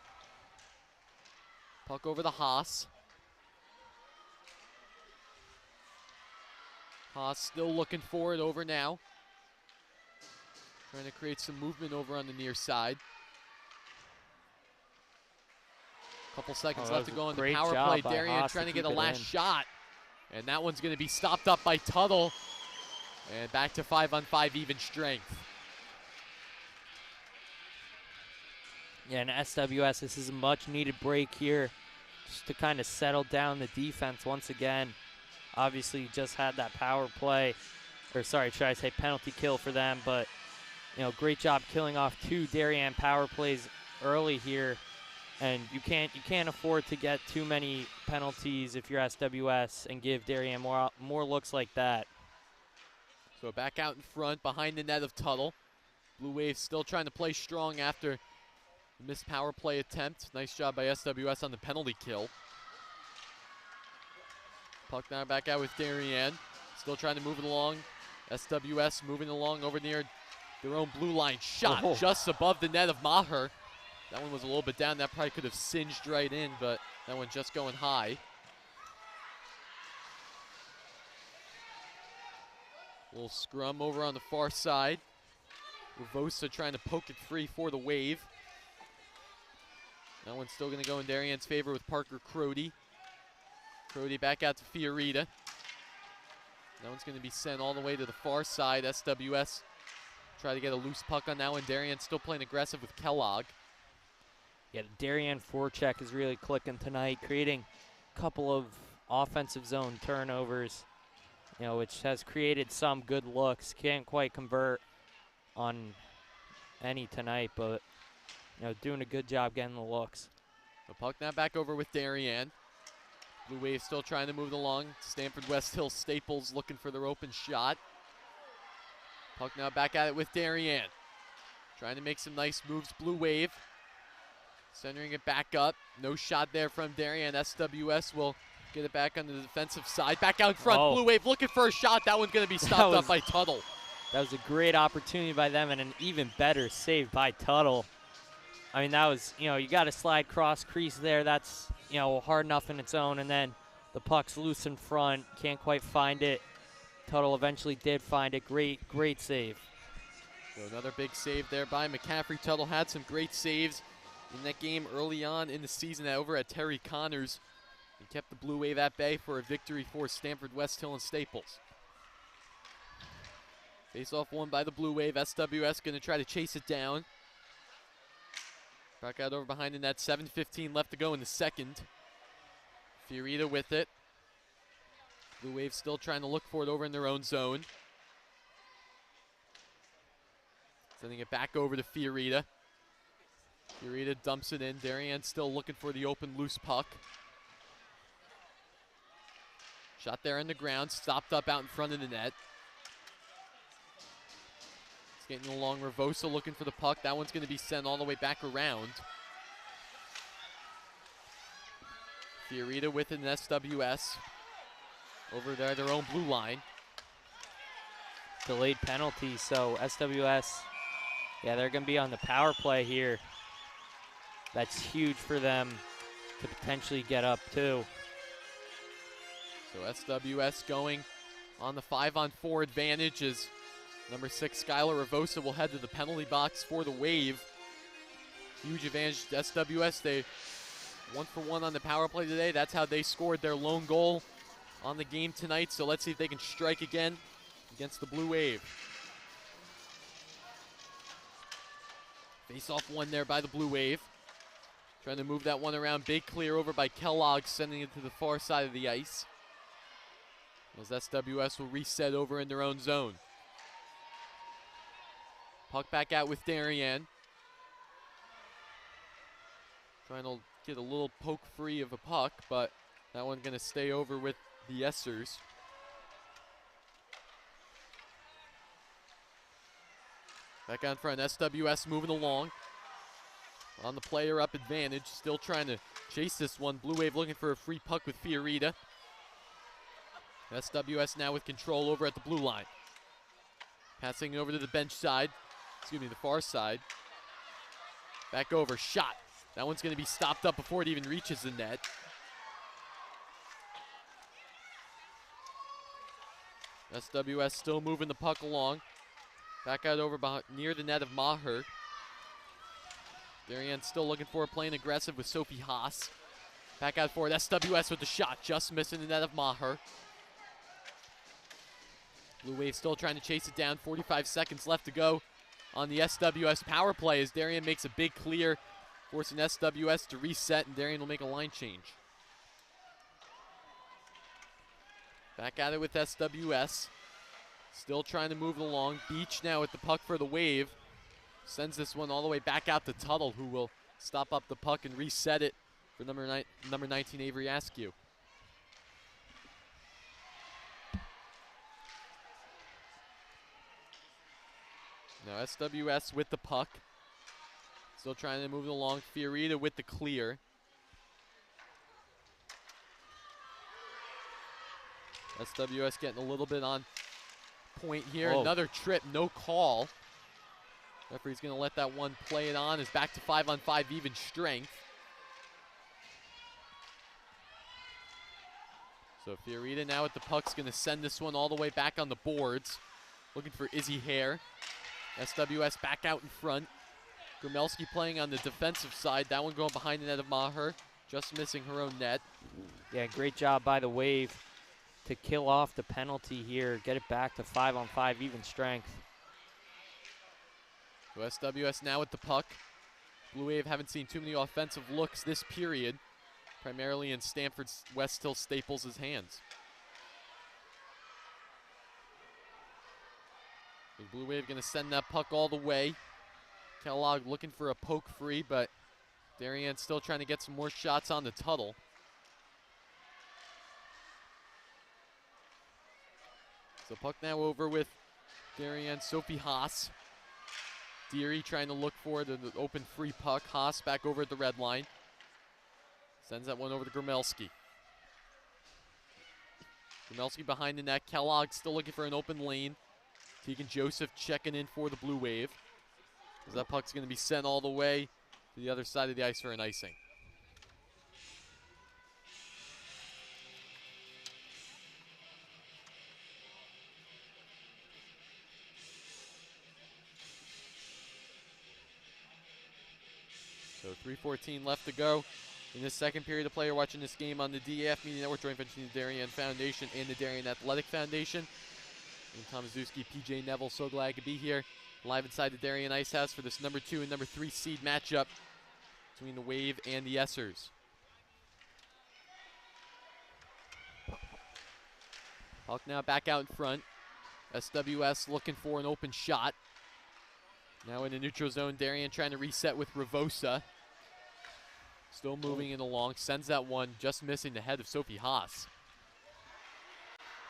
Puck over the Haas. Haas still looking for it over now. Trying to create some movement over on the near side. Couple seconds left to go on the power play. Darien trying to get a last shot. And that one's going to be stopped up by Tuttle. And back to 5-on-5 even strength. Yeah, and SWS, this is a much-needed break here just to kind of settle down the defense once again. Obviously, just had that power play, or sorry, should I say penalty kill for them, but, great job killing off 2 Darien power plays early here. And you can't afford to get too many penalties if you're SWS and give Darien more looks like that. So back out in front, behind the net of Tuttle. Blue Wave still trying to play strong after the missed power play attempt. Nice job by SWS on the penalty kill. Puck now back out with Darien. Still trying to move it along. SWS moving along over near their own blue line. Shot just above the net of Maher. That one was a little bit down. That probably could have singed right in, but that one just going high. Little scrum over on the far side. Ravosa trying to poke it free for the Wave. That one's still going to go in Darien's favor with Parker Crody. Crody back out to Fiorita. That one's going to be sent all the way to the far side. SWS try to get a loose puck on that one. Darien still playing aggressive with Kellogg. Yeah, the Darien forecheck is really clicking tonight, creating a couple of offensive zone turnovers, which has created some good looks. Can't quite convert on any tonight, but, doing a good job getting the looks. The puck now back over with Darien. Blue Wave still trying to move it along. Stamford Westhill Staples looking for their open shot. Puck now back at it with Darien. Trying to make some nice moves, Blue Wave. Centering it back up. No shot there from Darien. SWS will get it back on the defensive side. Back out in front. Blue Wave looking for a shot. That one's going to be stopped up by Tuttle. That was a great opportunity by them and an even better save by Tuttle. I mean, that was, you got to slide cross crease there. That's, hard enough in its own. And then The puck's loose in front, can't quite find it. Tuttle eventually did find it. Great save. So another big save there by McCaffrey. Tuttle had some great saves in that game early on in the season over at Terry Connors, and kept the Blue Wave at bay for a victory for Stamford, Westhill, and Staples. Face-off won by the Blue Wave. SWS going to try to chase it down. Back out over behind the net. 7:15 left to go in the second. Fiorita with it. Blue Wave still trying to look for it over in their own zone. Sending it back over to Fiorita. Fiorita dumps it in. Darien still looking for the open loose puck. Shot there on the ground. Stopped up out in front of the net. It's getting along. Ravosa looking for the puck. That one's going to be sent all the way back around. Fiorita with an SWS. Over there, their own blue line. Delayed penalty, so SWS, yeah, they're going to be on the power play here. That's huge for them to potentially get up too. So SWS going on the 5-on-4 advantage as number 6 Skylar Ravosa will head to the penalty box for the Wave. Huge advantage to SWS. They 1-for-1 on the power play today. That's how they scored their lone goal on the game tonight. So let's see if they can strike again against the Blue Wave. Face-off one there by the Blue Wave. Trying to move that one around. Big clear over by Kellogg, sending it to the far side of the ice. As SWS will reset over in their own zone. Puck back out with Darien. Trying to get a little poke free of a puck, but that one going to stay over with the Essers. Back on front, SWS moving along. On the player up advantage, still trying to chase this one. Blue Wave looking for a free puck with Fiorita. SWS now with control over at the blue line. Passing over to the bench side, the far side. Back over, shot. That one's going to be stopped up before it even reaches the net. SWS still moving the puck along. Back out over near the net of Maher. Darien still looking for it, playing aggressive with Sophie Haas. Back out for it, SWS with the shot, just missing the net of Maher. Blue Wave still trying to chase it down, 45 seconds left to go on the SWS power play as Darien makes a big clear, forcing SWS to reset, and Darien will make a line change. Back at it with SWS. Still trying to move it along. Beach now with the puck for the Wave. Sends this one all the way back out to Tuttle, who will stop up the puck and reset it for number 19, Avery Askew. Now SWS with the puck. Still trying to move it along. Fiorita with the clear. SWS getting a little bit on point here. Oh. Another trip, no call. Referee's going to let that one play it on. It's back to 5-on-5 even strength. So Fiorita now with the puck's going to send this one all the way back on the boards. Looking for Izzy Hare. SWS back out in front. Gromelski playing on the defensive side. That one going behind the net of Maher. Just missing her own net. Yeah, great job by the Wave to kill off the penalty here. Get it back to 5-on-5 even strength. So SWS now with the puck. Blue Wave haven't seen too many offensive looks this period, primarily in Stamford's Westhill Staples' hands. So Blue Wave going to send that puck all the way. Kellogg looking for a poke free, but Darien still trying to get some more shots on the Tuttle. So puck now over with Darien, Sophie Haas. Deary trying to look for the open free puck. Haas back over at the red line. Sends that one over to Gromelski. Gromelski behind the net. Kellogg still looking for an open lane. Tegan Joseph checking in for the Blue Wave. As that puck's going to be sent all the way to the other side of the ice for an icing. 3:14 left to go in this second period of play. You're watching this game on the DAF Media Network, joint venture between the Darien Foundation and the Darien Athletic Foundation. I'm Tom Mazewski, PJ Neville, so glad to be here live inside the Darien Ice House for this number 2 and number 3 seed matchup between the Wave and the Essers. Puck now back out in front. SWS looking for an open shot. Now in the neutral zone, Darien trying to reset with Ravosa. Still moving it along, sends that one, just missing the head of Sophie Haas.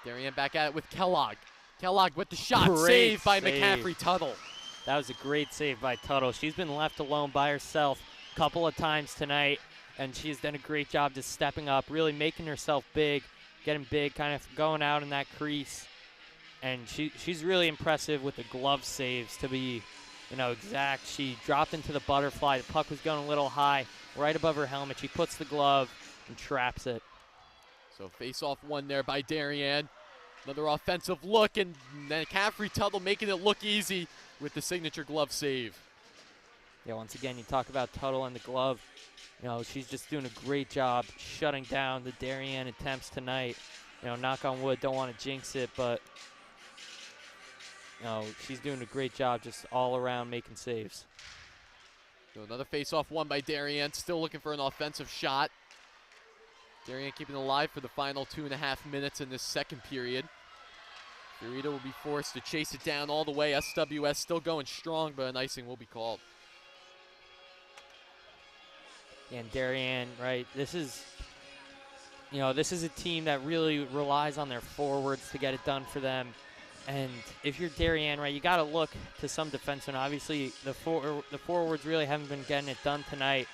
Darien back at it with Kellogg. Kellogg with the shot, saved by McCaffrey Tuttle. That was a great save by Tuttle. She's been left alone by herself a couple of times tonight, and she's done a great job just stepping up, really making herself big, getting big, kind of going out in that crease. And she's really impressive with the glove saves, to be exact. She dropped into the butterfly. The puck was going a little high, right above her helmet. She puts the glove and traps it. So face-off one there by Darien. Another offensive look, and McCaffrey Tuttle making it look easy with the signature glove save. Yeah, once again, you talk about Tuttle and the glove. She's just doing a great job shutting down the Darien attempts tonight. Knock on wood, don't want to jinx it, but she's doing a great job just all around making saves. So another face-off one by Darien, still looking for an offensive shot. Darien keeping it alive for the final 2.5 minutes in this second period. Furita will be forced to chase it down all the way. SWS still going strong, but an icing will be called. And Darien, right, this is a team that really relies on their forwards to get it done for them. And if you're Darien, right, you got to look to some defensemen. Obviously, the forwards really haven't been getting it done tonight.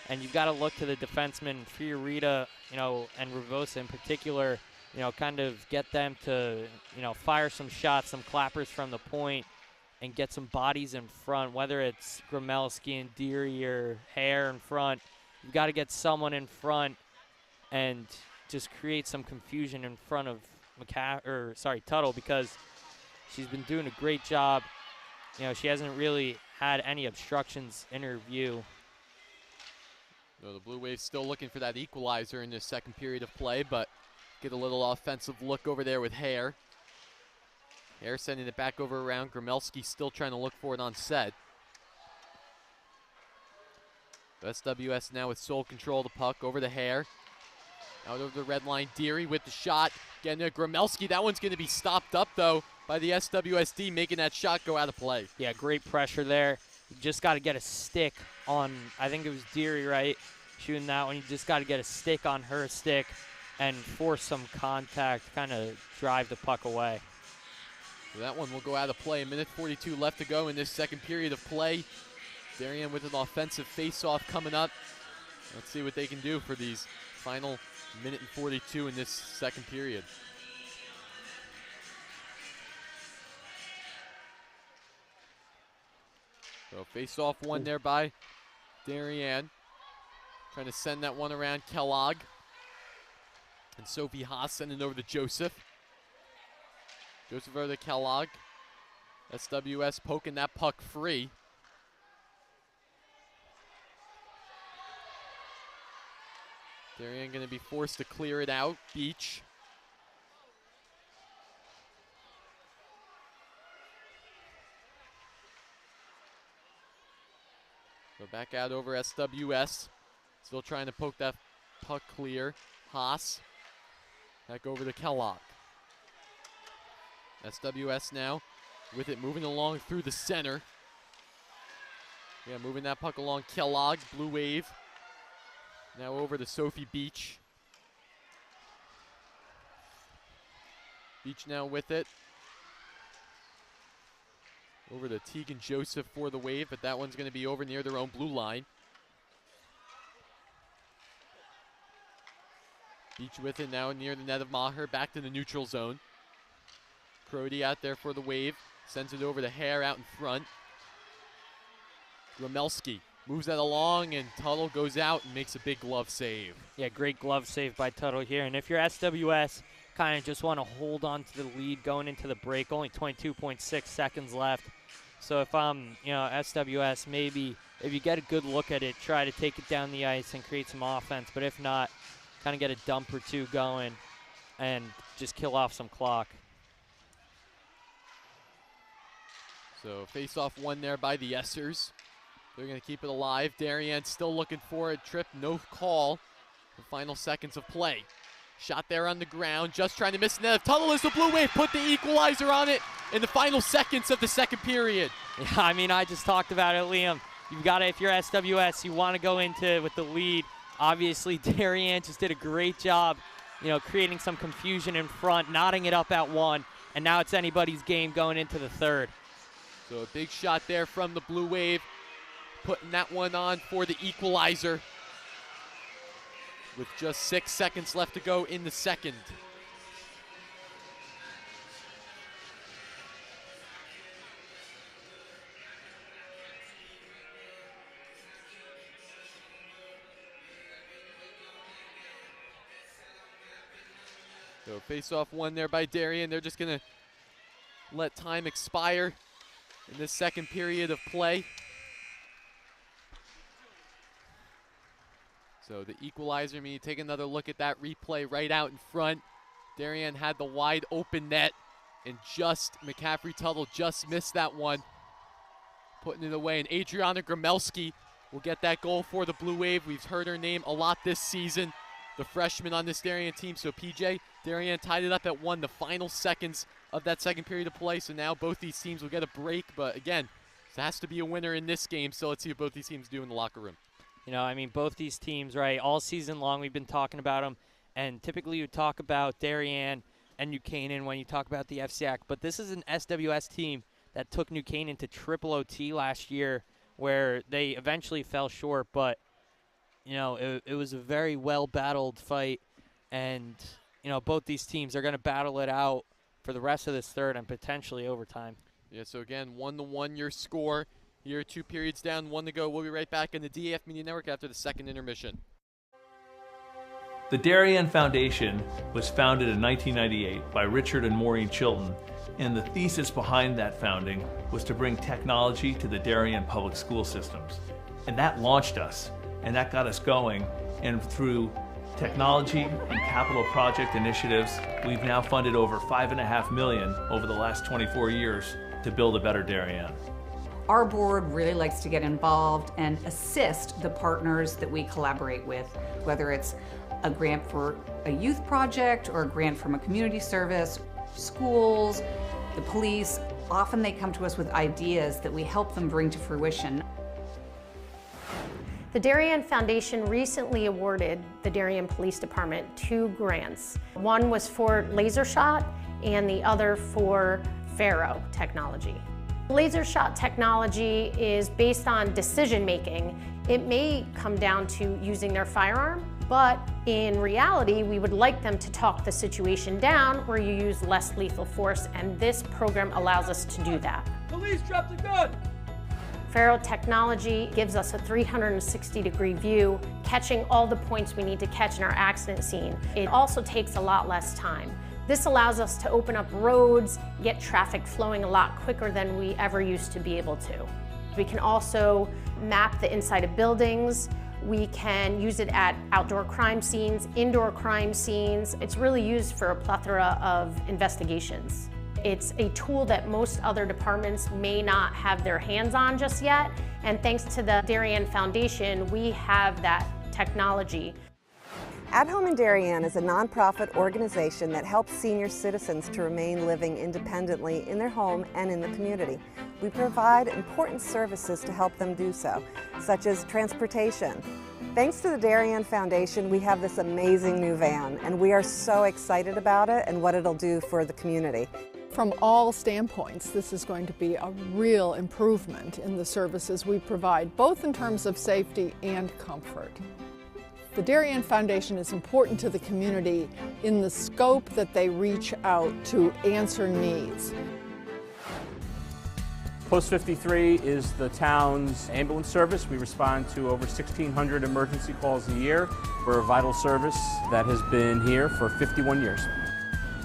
And you've got to look to the defensemen, Furita, and Ravosa in particular, kind of get them to, fire some shots, some clappers from the point, and get some bodies in front, whether it's Gromelski and Deary or Hare in front. You've got to get someone in front and just create some confusion in front of Tuttle, because she's been doing a great job. She hasn't really had any obstructions in her view. So the Blue Waves still looking for that equalizer in this second period of play, but get a little offensive look over there with Hare. Hare sending it back over around. Gromelski still trying to look for it on set. SWS now with sole control of the puck over to Hare. Out over the red line, Deary with the shot. Getting to Gromelski. That one's going to be stopped up, though, by the SWSD, making that shot go out of play. Yeah, great pressure there. You just got to get a stick on, I think it was Deary, right? Shooting that one. You just got to get a stick on her stick and force some contact, kind of drive the puck away. So that one will go out of play. 1:42 left to go in this second period of play. Darien with an offensive face-off coming up. Let's see what they can do for these final 1:42 in this second period. So face-off one there by Darien. Trying to send that one around Kellogg. And Sophie Haas sending it over to Joseph. Joseph over to Kellogg. SWS poking that puck free. Darien going to be forced to clear it out. Beach. So back out over SWS. Still trying to poke that puck clear. Haas. Back over to Kellogg. SWS now with it moving along through the center. Yeah, moving that puck along. Kellogg, Blue Wave. Now over to Sophie Beach. Beach now with it. Over to Tegan Joseph for the Wave, but that one's going to be over near their own blue line. Beach with it now near the net of Maher, back to the neutral zone. Crody out there for the Wave, sends it over to Hare out in front. Gromelski moves that along, and Tuttle goes out and makes a big glove save. Yeah, great glove save by Tuttle here. And if you're SWS, kind of just want to hold on to the lead going into the break, only 22.6 seconds left. So if I'm, SWS, maybe if you get a good look at it, try to take it down the ice and create some offense. But if not, kind of get a dump or two going and just kill off some clock. So face-off won there by the Essers. They're going to keep it alive. Darien still looking for a trip. No call. The final seconds of play. Shot there on the ground. Just trying to miss net. Tunnel as the Blue Wave put the equalizer on it in the final seconds of the second period. Yeah, I mean, I just talked about it, Liam. You've got to, if you're SWS, you want to go into with the lead. Obviously, Darien just did a great job, creating some confusion in front, knotting it up at 1, and now it's anybody's game going into the third. So a big shot there from the Blue Wave, putting that one on for the equalizer with just 6 seconds left to go in the second. So face-off won there by Darien. They're just going to let time expire in this second period of play. So the equalizer, you take another look at that replay right out in front. Darien had the wide open net, and McCaffrey Tuttle just missed that one, putting it away. And Adriana Gramelski will get that goal for the Blue Wave. We've heard her name a lot this season, the freshman on this Darien team. So PJ, Darien tied it up at 1, the final seconds of that second period of play. So now both these teams will get a break, but again, there has to be a winner in this game. So let's see what both these teams do in the locker room. Both these teams, right, all season long we've been talking about them, and typically you talk about Darien and New Canaan when you talk about the FCIAC, but this is an SWS team that took New Canaan to triple OT last year, where they eventually fell short, but, it was a very well-battled fight, and, both these teams are going to battle it out for the rest of this third and potentially overtime. Yeah, so again, 1-1 your score. Here, 2 periods down, 1 to go. We'll be right back on the DAF Media Network after the second intermission. The Darien Foundation was founded in 1998 by Richard and Maureen Chilton, and the thesis behind that founding was to bring technology to the Darien public school systems. And that launched us, and that got us going, and through technology and capital project initiatives, we've now funded over $5.5 million over the last 24 years to build a better Darien. Our board really likes to get involved and assist the partners that we collaborate with, whether it's a grant for a youth project or a grant from a community service, schools, the police. Often they come to us with ideas that we help them bring to fruition. The Darien Foundation recently awarded the Darien Police Department 2 grants. One was for laser shot and the other for Faro technology. Laser shot technology is based on decision making. It may come down to using their firearm, but in reality, we would like them to talk the situation down where you use less lethal force, and this program allows us to do that. Police, drop the gun! Faro technology gives us a 360-degree view, catching all the points we need to catch in our accident scene. It also takes a lot less time. This allows us to open up roads, get traffic flowing a lot quicker than we ever used to be able to. We can also map the inside of buildings. We can use it at outdoor crime scenes, indoor crime scenes. It's really used for a plethora of investigations. It's a tool that most other departments may not have their hands on just yet, and thanks to the Darien Foundation, we have that technology. At Home in Darien is a nonprofit organization that helps senior citizens to remain living independently in their home and in the community. We provide important services to help them do so, such as transportation. Thanks to the Darien Foundation, we have this amazing new van, and we are so excited about it and what it'll do for the community. From all standpoints, this is going to be a real improvement in the services we provide, both in terms of safety and comfort. The Darien Foundation is important to the community in the scope that they reach out to answer needs. Post 53 is the town's ambulance service. We respond to over 1,600 emergency calls a year. We're a vital service that has been here for 51 years.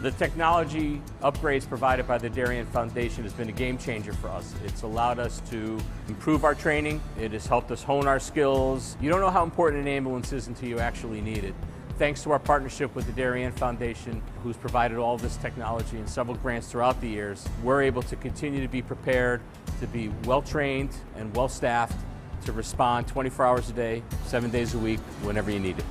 The technology upgrades provided by the Darien Foundation has been a game changer for us. It's allowed us to improve our training. It has helped us hone our skills. You don't know how important an ambulance is until you actually need it. Thanks to our partnership with the Darien Foundation, who's provided all this technology and several grants throughout the years, we're able to continue to be prepared, to be well-trained and well-staffed, to respond 24 hours a day, 7 days a week, whenever you need it.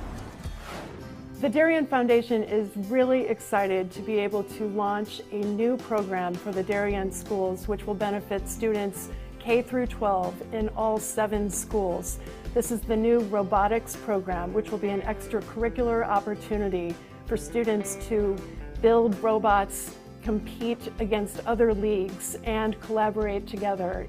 The Darien Foundation is really excited to be able to launch a new program for the Darien schools, which will benefit students K through 12 in all 7 schools. This is the new robotics program, which will be an extracurricular opportunity for students to build robots, compete against other leagues, and collaborate together.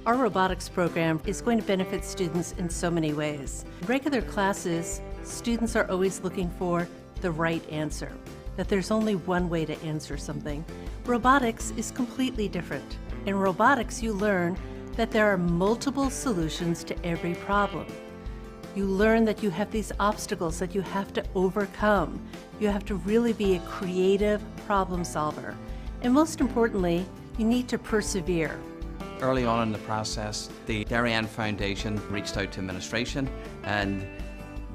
Our robotics program is going to benefit students in so many ways. In regular classes, students are always looking for the right answer, that there's only one way to answer something. Robotics is completely different. In robotics, you learn that there are multiple solutions to every problem. You learn that you have these obstacles that you have to overcome. You have to really be a creative problem solver. And most importantly, you need to persevere. Early on in the process, the Darien Foundation reached out to administration and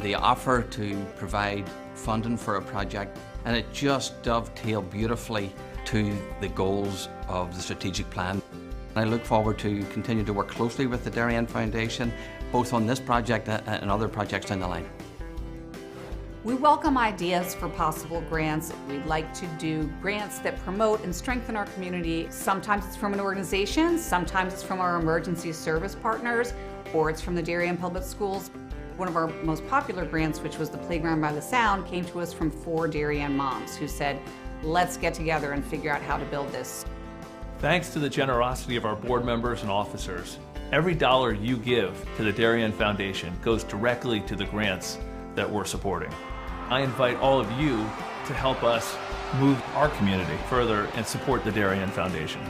the offer to provide funding for a project, and it just dovetailed beautifully to the goals of the strategic plan. I look forward to continue to work closely with the Darien Foundation, both on this project and other projects down the line. We welcome ideas for possible grants. We'd like to do grants that promote and strengthen our community. Sometimes it's from an organization, sometimes it's from our emergency service partners, or it's from the Darien Public Schools. One of our most popular grants, which was the Playground by the Sound, came to us from 4 Darien moms who said, let's get together and figure out how to build this. Thanks to the generosity of our board members and officers, every dollar you give to the Darien Foundation goes directly to the grants that we're supporting. I invite all of you to help us move our community further and support the Darien Foundation.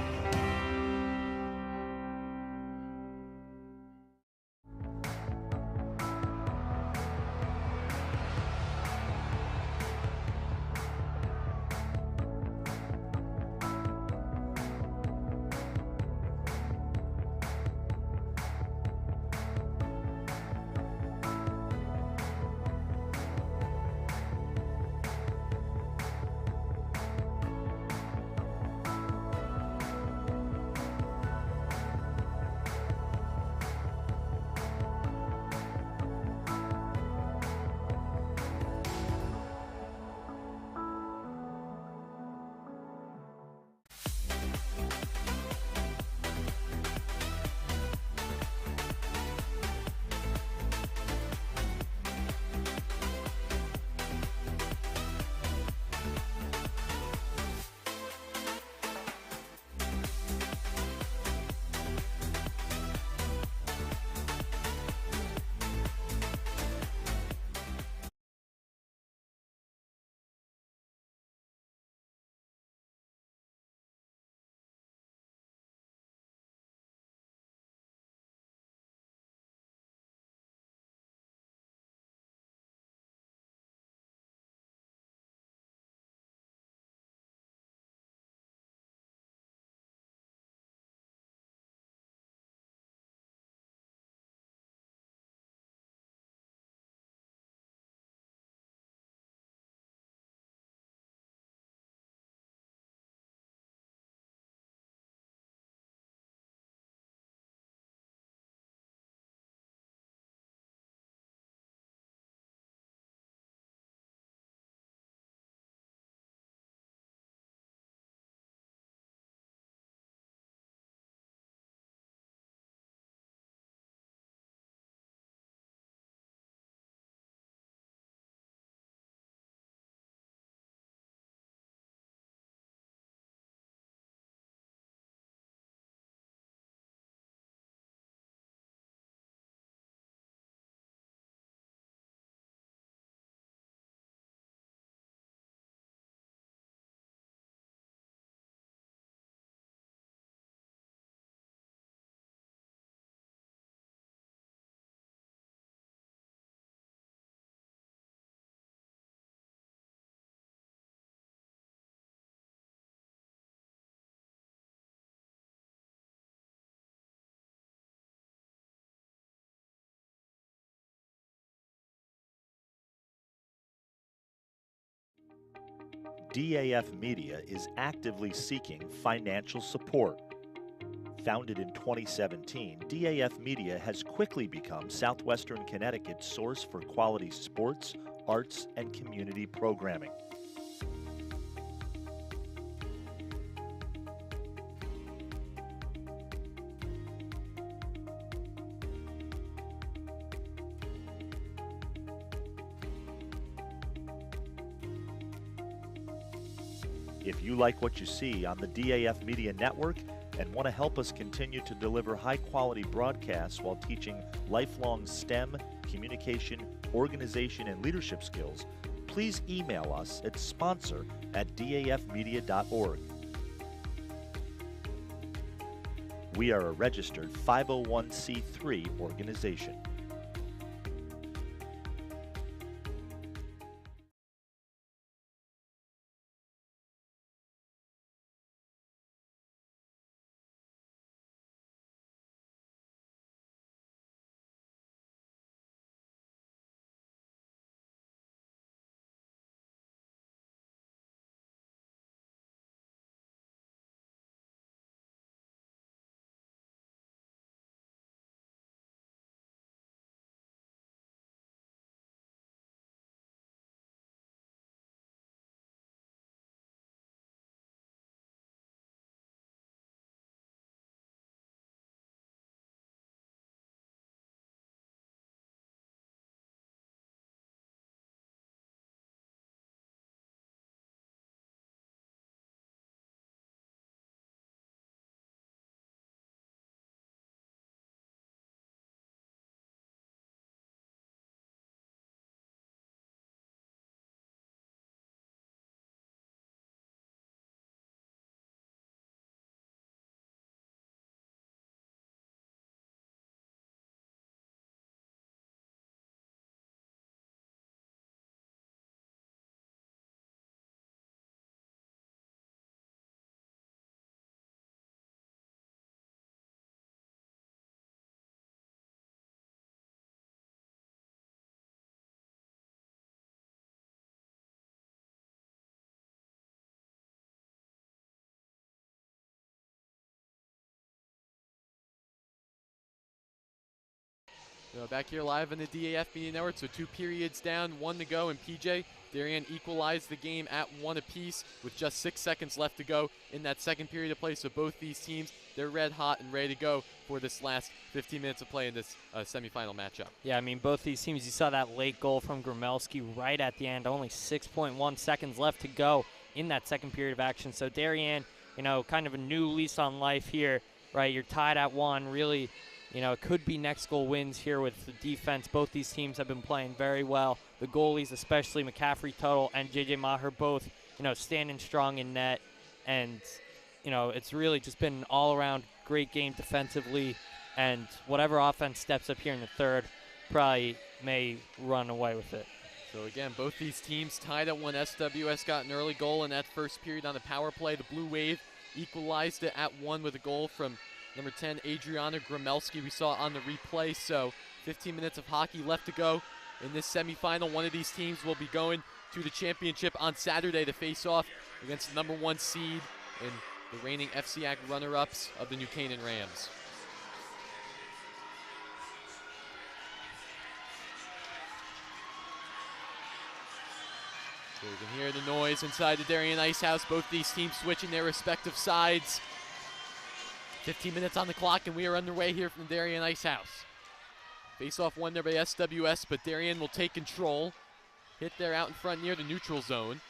DAF Media is actively seeking financial support. Founded in 2017, DAF Media has quickly become Southwestern Connecticut's source for quality sports, arts, and community programming. If you like what you see on the DAF Media Network and want to help us continue to deliver high-quality broadcasts while teaching lifelong STEM, communication, organization, and leadership skills, please email us at sponsor@dafmedia.org. We are a registered 501c3 organization. Back here live on the DAF Media Network, so 2 periods down, 1 to go, and PJ, Darien equalized the game at 1 apiece with just 6 seconds left to go in that second period of play. So both these teams, they're red hot and ready to go for this last 15 minutes of play in this semifinal matchup. Yeah, I mean, both these teams, you saw that late goal from Gromelski right at the end, only 6.1 seconds left to go in that second period of action. So Darien, kind of a new lease on life here, right? You're tied at 1, really. It could be next goal wins here with the defense. Both these teams have been playing very well. The goalies, especially McCaffrey, Tuttle, and J.J. Maher, both, standing strong in net. And, it's really just been an all-around great game defensively. And whatever offense steps up here in the third probably may run away with it. So, again, both these teams tied at 1. SWS got an early goal in that first period on the power play. The Blue Wave equalized it at 1 with a goal from number 10, Adriana Gromelski, we saw on the replay. So 15 minutes of hockey left to go in this semifinal. One of these teams will be going to the championship on Saturday to face off against the number 1 seed and the reigning FCIAC runner-ups of the New Canaan Rams. So you can hear the noise inside the Darien Ice House. Both these teams switching their respective sides. 15 minutes on the clock, and we are underway here from the Darien Ice House. Face-off won there by SWS, but Darien will take control. Hit there out in front near the neutral zone.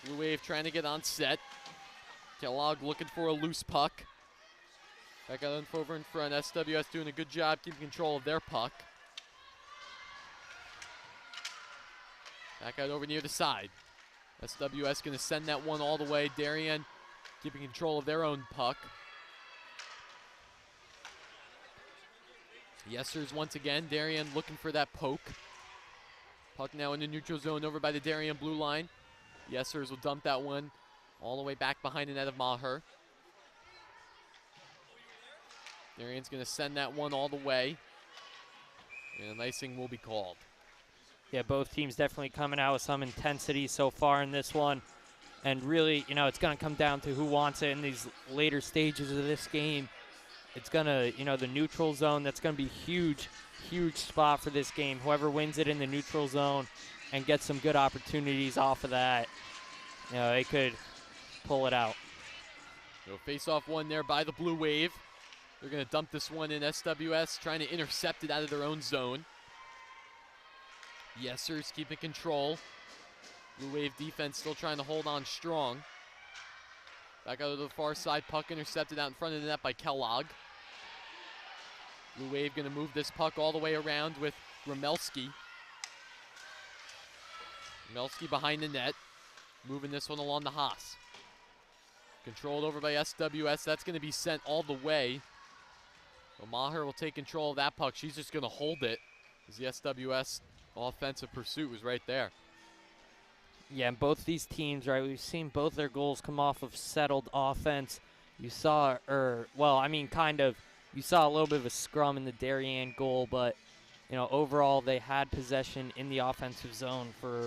Blue Wave trying to get on set. Kellogg looking for a loose puck. Back out over in front. SWS doing a good job keeping control of their puck. Back out over near the side. SWS going to send that one all the way. Darien keeping control of their own puck. Yesers once again. Darien looking for that poke. Puck now in the neutral zone over by the Darien blue line. Yesers will dump that one all the way back behind the net of Maher. Darien's going to send that one all the way. And an icing will be called. Yeah, both teams definitely coming out with some intensity so far in this one. And really, you know, it's going to come down to who wants it in these later stages of this game. It's going to, you know, the neutral zone, that's going to be huge, huge spot for this game. Whoever wins it in the neutral zone and gets some good opportunities off of that, you know, they could pull it out. So face-off one there by the Blue Wave. They're going to dump this one in. SWS trying to intercept it out of their own zone. Yesers keeping control. Blue Wave defense still trying to hold on strong. Back out to the far side, puck intercepted out in front of the net by Kellogg. Blue Wave going to move this puck all the way around with Gromelski. Gromelski behind the net, moving this one along the Haas. Controlled over by SWS, that's going to be sent all the way. So Maher will take control of that puck. She's just going to hold it as the SWS offensive pursuit was right there. Yeah, and both these teams, right, we've seen both their goals come off of settled offense. You saw, you saw a little bit of a scrum in the Darien goal, but, you know, overall they had possession in the offensive zone for,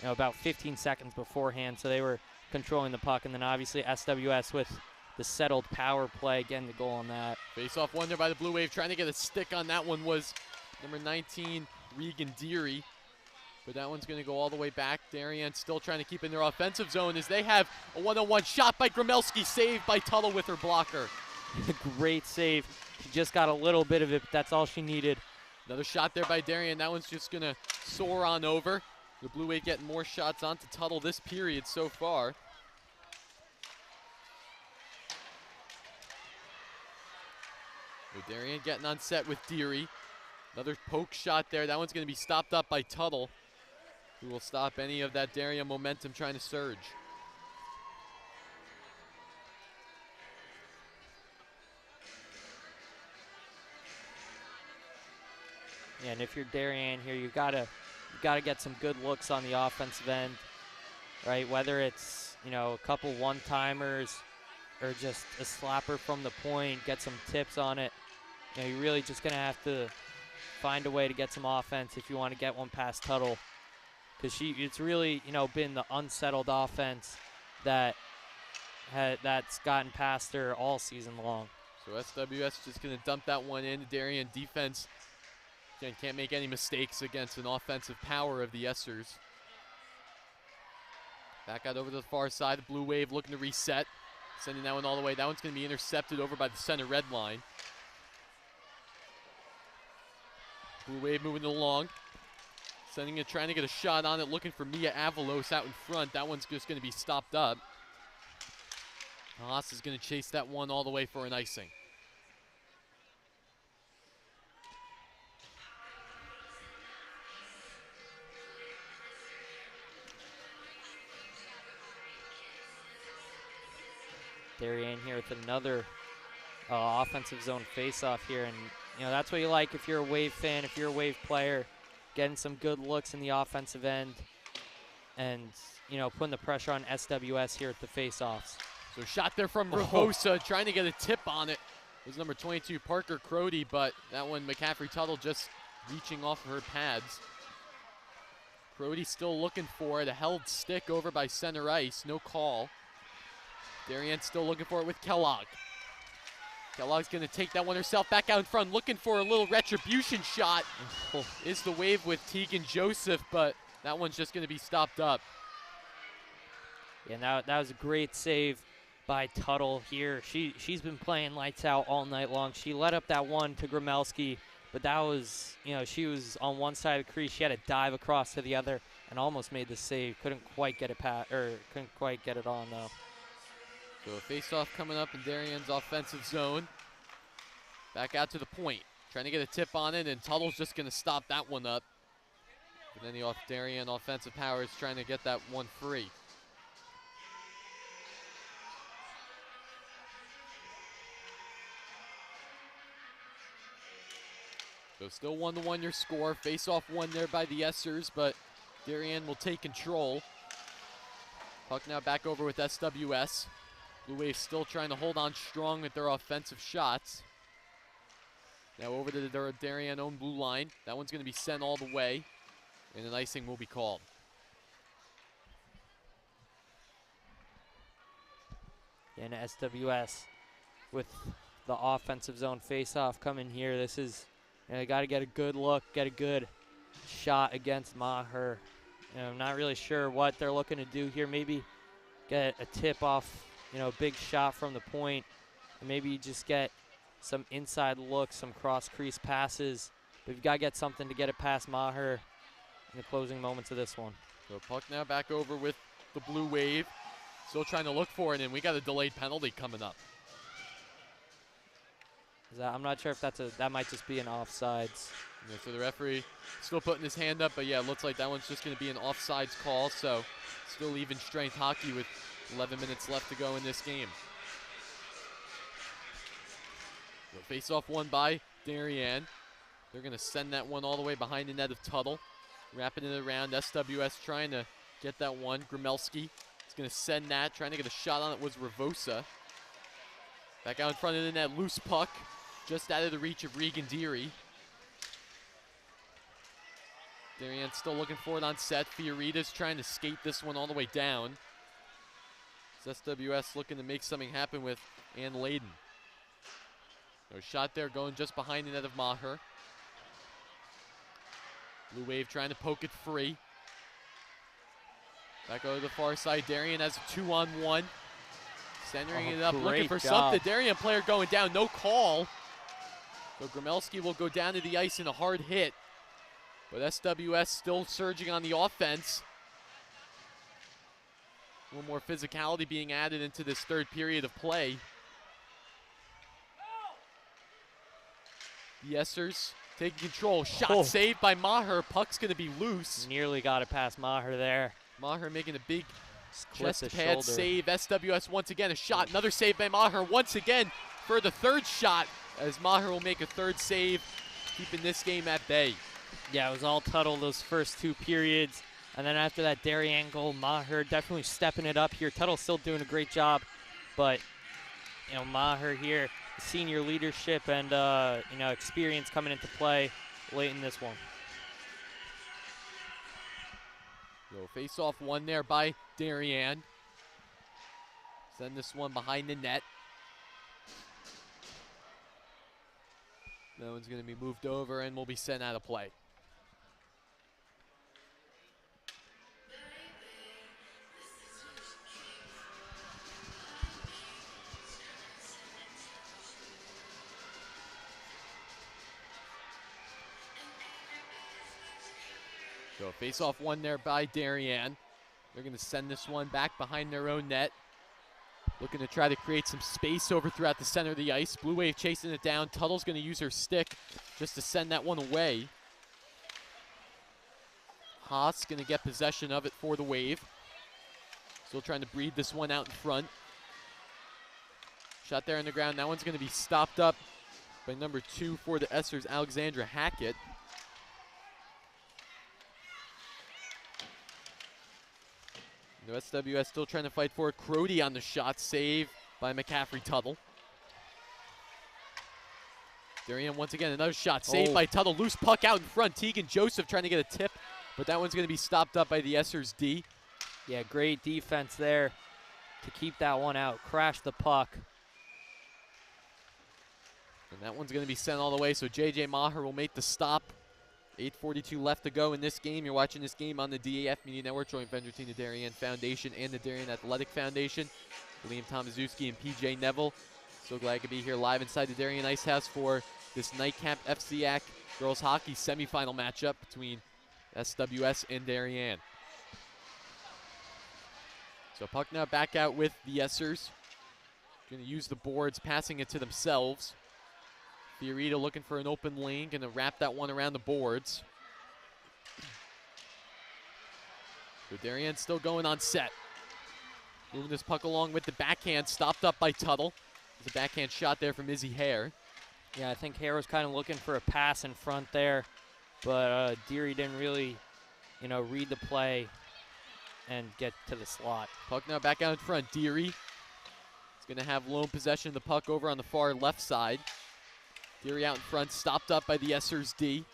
you know, about 15 seconds beforehand, so they were controlling the puck. And then obviously SWS with the settled power play, getting the goal on that. Face-off one there by the Blue Wave. Trying to get a stick on that one was number 19, Regan Deary. But that one's going to go all the way back. Darien still trying to keep in their offensive zone as they have a one-on-one shot by Gromelski, saved by Tuttle with her blocker. Great save. She just got a little bit of it, but that's all she needed. Another shot there by Darien. That one's just going to soar on over. The Blue Wave getting more shots onto Tuttle this period so far. So Darien getting on set with Deary. Another poke shot there. That one's going to be stopped up by Tuttle, who will stop any of that Darien momentum trying to surge. Yeah, and if you're Darien here, you gotta get some good looks on the offensive end, right? Whether it's, you know, a couple one-timers or just a slapper from the point, get some tips on it. You know, you're really just gonna have to find a way to get some offense if you want to get one past Tuttle, because it's really, you know, been the unsettled offense that's gotten past her all season long. So SWS just going to dump that one in. The Darien defense, again, can't make any mistakes against an offensive power of the Essers. Back out over to the far side. The Blue Wave looking to reset, sending that one all the way. That one's going to be intercepted over by the center red line. Blue Wave moving it along. Sending it, trying to get a shot on it, looking for Mia Avalos out in front. That one's just going to be stopped up. Haas is going to chase that one all the way for an icing. Darien here with another offensive zone face-off here, and you know, that's what you like if you're a Wave fan, if you're a Wave player, getting some good looks in the offensive end and, you know, putting the pressure on SWS here at the face-offs. So shot there from Ravosa, trying to get a tip on it. It was number 22, Parker Crody, but that one, McCaffrey Tuttle just reaching off of her pads. Crody still looking for it, a held stick over by center ice, no call. Darien still looking for it with Kellogg. Kellogg's going to take that one herself back out in front, looking for a little retribution shot. Is the Wave with Tegan Joseph, but that one's just going to be stopped up. Yeah, that was a great save by Tuttle here. She's been playing lights out all night long. She let up that one to Gromelski, but that was, you know, she was on one side of the crease. She had to dive across to the other and almost made the save. Couldn't quite get it on though. So a face-off coming up in Darien's offensive zone. Back out to the point. Trying to get a tip on it, and Tuttle's just going to stop that one up. But then the Darien offensive power is trying to get that one free. So still 1-1 your score. Face-off one there by the Essers, but Darien will take control. Puck now back over with SWS. Blue Wave still trying to hold on strong with their offensive shots. Now over to the Darien own blue line. That one's going to be sent all the way. And an icing will be called. And SWS with the offensive zone face-off coming here. This is, got to get a good look, get a good shot against Maher. I'm not really sure what they're looking to do here. Maybe get a tip off, big shot from the point. And maybe just get some inside looks, some cross-crease passes. But you've got to get something to get it past Maher in the closing moments of this one. So puck now back over with the Blue Wave. Still trying to look for it, and we got a delayed penalty coming up. I'm not sure if that might just be an offsides. Yeah, so the referee still putting his hand up, but yeah, it looks like that one's just going to be an offsides call. So still even strength hockey with 11 minutes left to go in this game. So face off one by Darien. They're going to send that one all the way behind the net of Tuttle. Wrapping it around. SWS trying to get that one. Grimelski is going to send that. Trying to get a shot on it was Ravosa. Back out in front of the net. Loose puck. Just out of the reach of Regan Deary. Darien still looking for it on set. Fiorita's trying to skate this one all the way down. It's SWS looking to make something happen with Ann Layden. No shot there going just behind the net of Maher. Blue Wave trying to poke it free. Back over to the far side. Darien has a 2-on-1. Centering it up, looking for something. Darien player going down, no call. So Grimelski will go down to the ice in a hard hit. But SWS still surging on the offense. A little more physicality being added into this third period of play. The Essers taking control. Shot saved by Maher. Puck's going to be loose. Nearly got it past Maher there. Maher making a big chest pad save. SWS once again a shot. Another save by Maher once again for the third shot as Maher will make a third save, keeping this game at bay. Yeah, it was all Tuttle those first two periods. And then after that Darien goal, Maher definitely stepping it up here. Tuttle's still doing a great job. But, Maher here, senior leadership and, experience coming into play late in this one. So face off one there by Darien. Send this one behind the net. That one's going to be moved over and will be sent out of play. So face off one there by Darien. They're going to send this one back behind their own net. Looking to try to create some space over throughout the center of the ice. Blue Wave chasing it down. Tuttle's going to use her stick just to send that one away. Haas going to get possession of it for the Wave. Still trying to breed this one out in front. Shot there on the ground. That one's going to be stopped up by number 2 for the Essers, Alexandra Hackett. The SWS still trying to fight for it. Crody on the shot, save by McCaffrey Tuttle. Darien once again, another shot, saved by Tuttle. Loose puck out in front. Tegan Joseph trying to get a tip, but that one's going to be stopped up by the Essers D. Yeah, great defense there to keep that one out. Crash the puck. And that one's going to be sent all the way, so J.J. Maher will make the stop. 8:42 left to go in this game. You're watching this game on the DAF Media Network, joint venture between the Darien Foundation and the Darien Athletic Foundation. Liam Tomaszewski and PJ Neville. So glad to be here live inside the Darien Ice House for this nightcap FCIAC girls hockey semifinal matchup between SWS and Darien. So puck now back out with the Essers. Going to use the boards, passing it to themselves. Fiorita looking for an open lane, going to wrap that one around the boards. So Darien still going on set. Moving this puck along with the backhand, stopped up by Tuttle. There's a backhand shot there from Izzy Hare. Yeah, I think Hare was kind of looking for a pass in front there, but Deary didn't really, read the play and get to the slot. Puck now back out in front. Deary is going to have lone possession of the puck over on the far left side. Deary out in front, stopped up by the Essers D.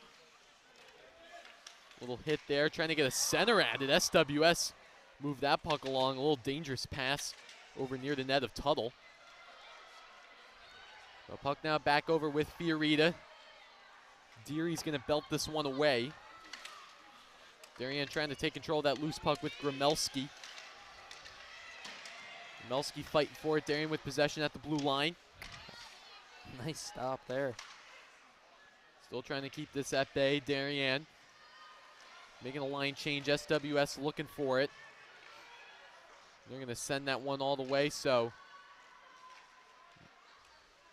Little hit there, trying to get a center at it. SWS moved that puck along. A little dangerous pass over near the net of Tuttle. The puck now back over with Fiorita. Deary's going to belt this one away. Darien trying to take control of that loose puck with Gromelski. Gromelski fighting for it. Darien with possession at the blue line. Nice stop there. Still trying to keep this at bay. Darien making a line change. SWS looking for it. They're going to send that one all the way, so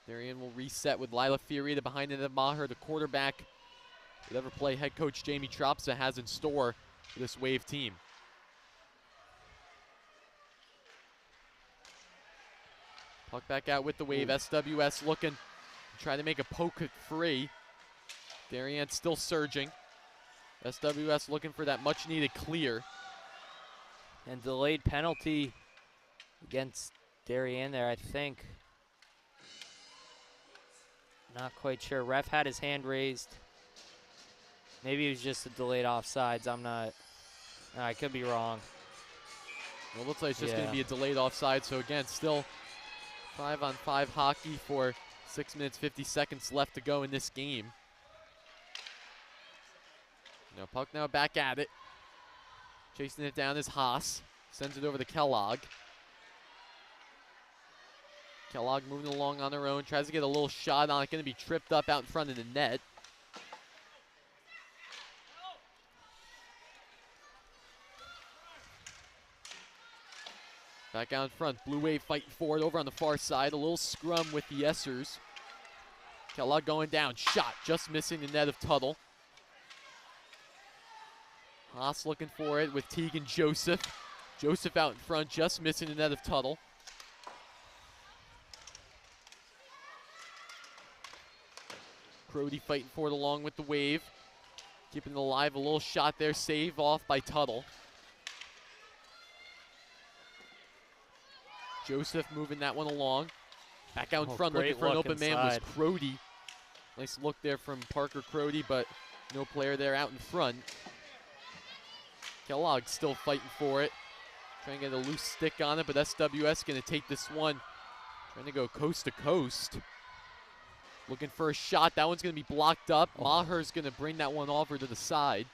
Darien will reset with Lila Fiorita behind it. Maher, the quarterback. Whatever play head coach Jamie Tropsa has in store for this Wave team. Puck back out with the Wave. SWS looking to try to make a poke it free. Darien still surging. SWS looking for that much needed clear. And delayed penalty against Darien there, I think. Not quite sure. Ref had his hand raised. Maybe it was just a delayed offsides. I'm not. I could be wrong. Well, it looks like it's just going to be a delayed offside. So again, still 5-on-5 hockey for 6 minutes, 50 seconds left to go in this game. Now puck now back at it. Chasing it down is Haas. Sends it over to Kellogg. Kellogg moving along on her own. Tries to get a little shot on it. Going to be tripped up out in front of the net. Back out in front. Blue Wave fighting for it over on the far side. A little scrum with the Essers. Kellogg going down. Shot just missing the net of Tuttle. Haas looking for it with Tegan Joseph. Joseph out in front, just missing the net of Tuttle. Crody fighting for it along with the Wave. Keeping it alive, a little shot there, save off by Tuttle. Joseph moving that one along. Back out in front, looking for an open man was Crody. Nice look there from Parker Crody, but no player there out in front. Kellogg still fighting for it. Trying to get a loose stick on it, but SWS going to take this one. Trying to go coast to coast. Looking for a shot. That one's going to be blocked up. Maher's going to bring that one over to the side.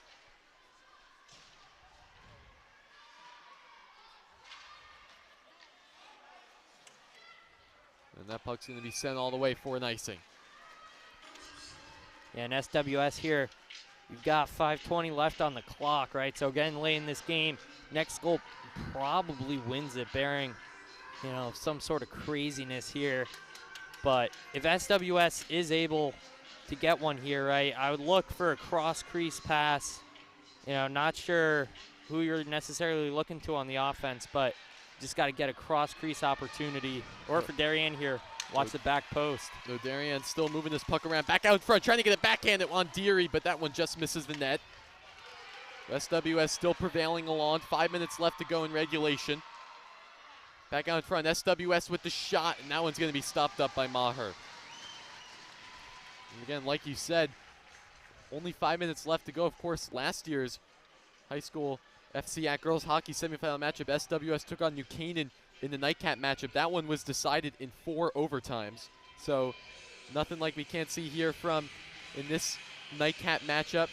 And that puck's going to be sent all the way for an icing. Yeah, and SWS here, you've got 5:20 left on the clock, right? So again, late in this game, next goal probably wins it, bearing, you know, some sort of craziness here. But if SWS is able to get one here, right, I would look for a cross-crease pass. You know, not sure who you're necessarily looking to on the offense, but just got to get a cross-crease opportunity. Or for Darien here, watch the back post. So Darien still moving this puck around, back out in front, trying to get it backhanded on Deary, but that one just misses the net. SWS still prevailing along. 5 minutes left to go in regulation. Back out in front, SWS with the shot, and that one's going to be stopped up by Maher. And again, like you said, only 5 minutes left to go. Of course, last year's high school FCIAC girls hockey semifinal matchup, SWS took on New Canaan in the nightcap matchup. That one was decided in 4 overtimes. So nothing like we can't see here from in this nightcap matchup,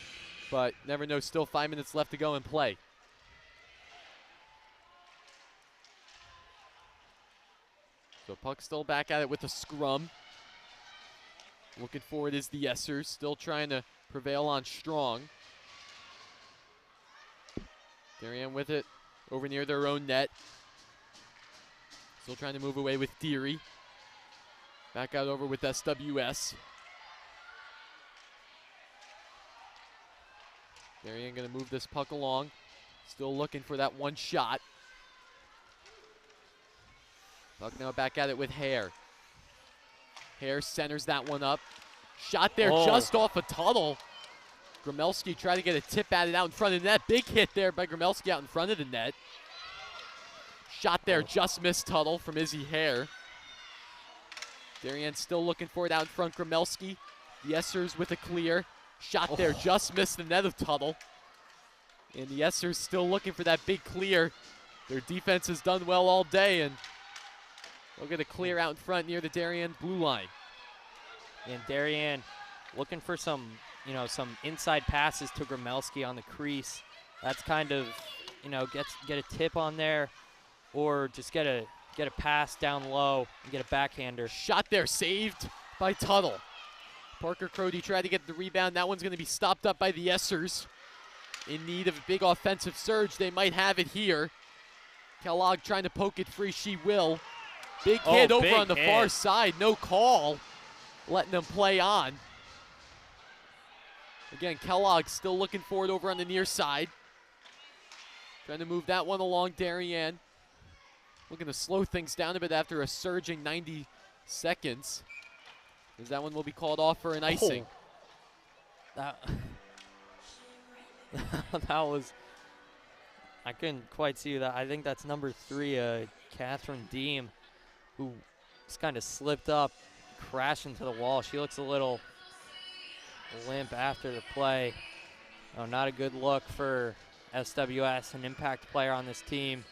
but never know, still 5 minutes left to go in play. So puck still back at it with a scrum. Looking for it is the Essers, still trying to prevail on strong. Darien with it over near their own net. Still trying to move away with Deary. Back out over with SWS. Darien going to move this puck along. Still looking for that one shot. Puck now back at it with Hare. Hare centers that one up. Shot there just off a Tuttle. Gromelski tried to get a tip at it out in front of the net. Big hit there by Gromelski out in front of the net. Shot there, just missed Tuttle from Izzy Hare. Darien still looking for it out in front. Gromelski. The Essers with a clear. Shot there, just missed the net of Tuttle. And the Essers still looking for that big clear. Their defense has done well all day, and they'll get a clear out in front near the Darien blue line. And Darien looking for some, some inside passes to Gromelski on the crease. That's kind of, get a tip on there, or just get a pass down low and get a backhander. Shot there, saved by Tuttle. Parker Crody tried to get the rebound. That one's going to be stopped up by the Essers. In need of a big offensive surge. They might have it here. Kellogg trying to poke it free. She will. Big hit over on the far side. No call. Letting them play on. Again, Kellogg still looking for it over on the near side. Trying to move that one along. Darien looking to slow things down a bit after a surging 90 seconds. As that one will be called off for an icing. That was, I couldn't quite see that. I think that's number 3, Catherine Deem, who just kind of slipped up, crashed into the wall. She looks a little limp after the play. Oh, not a good look for SWS, an impact player on this team.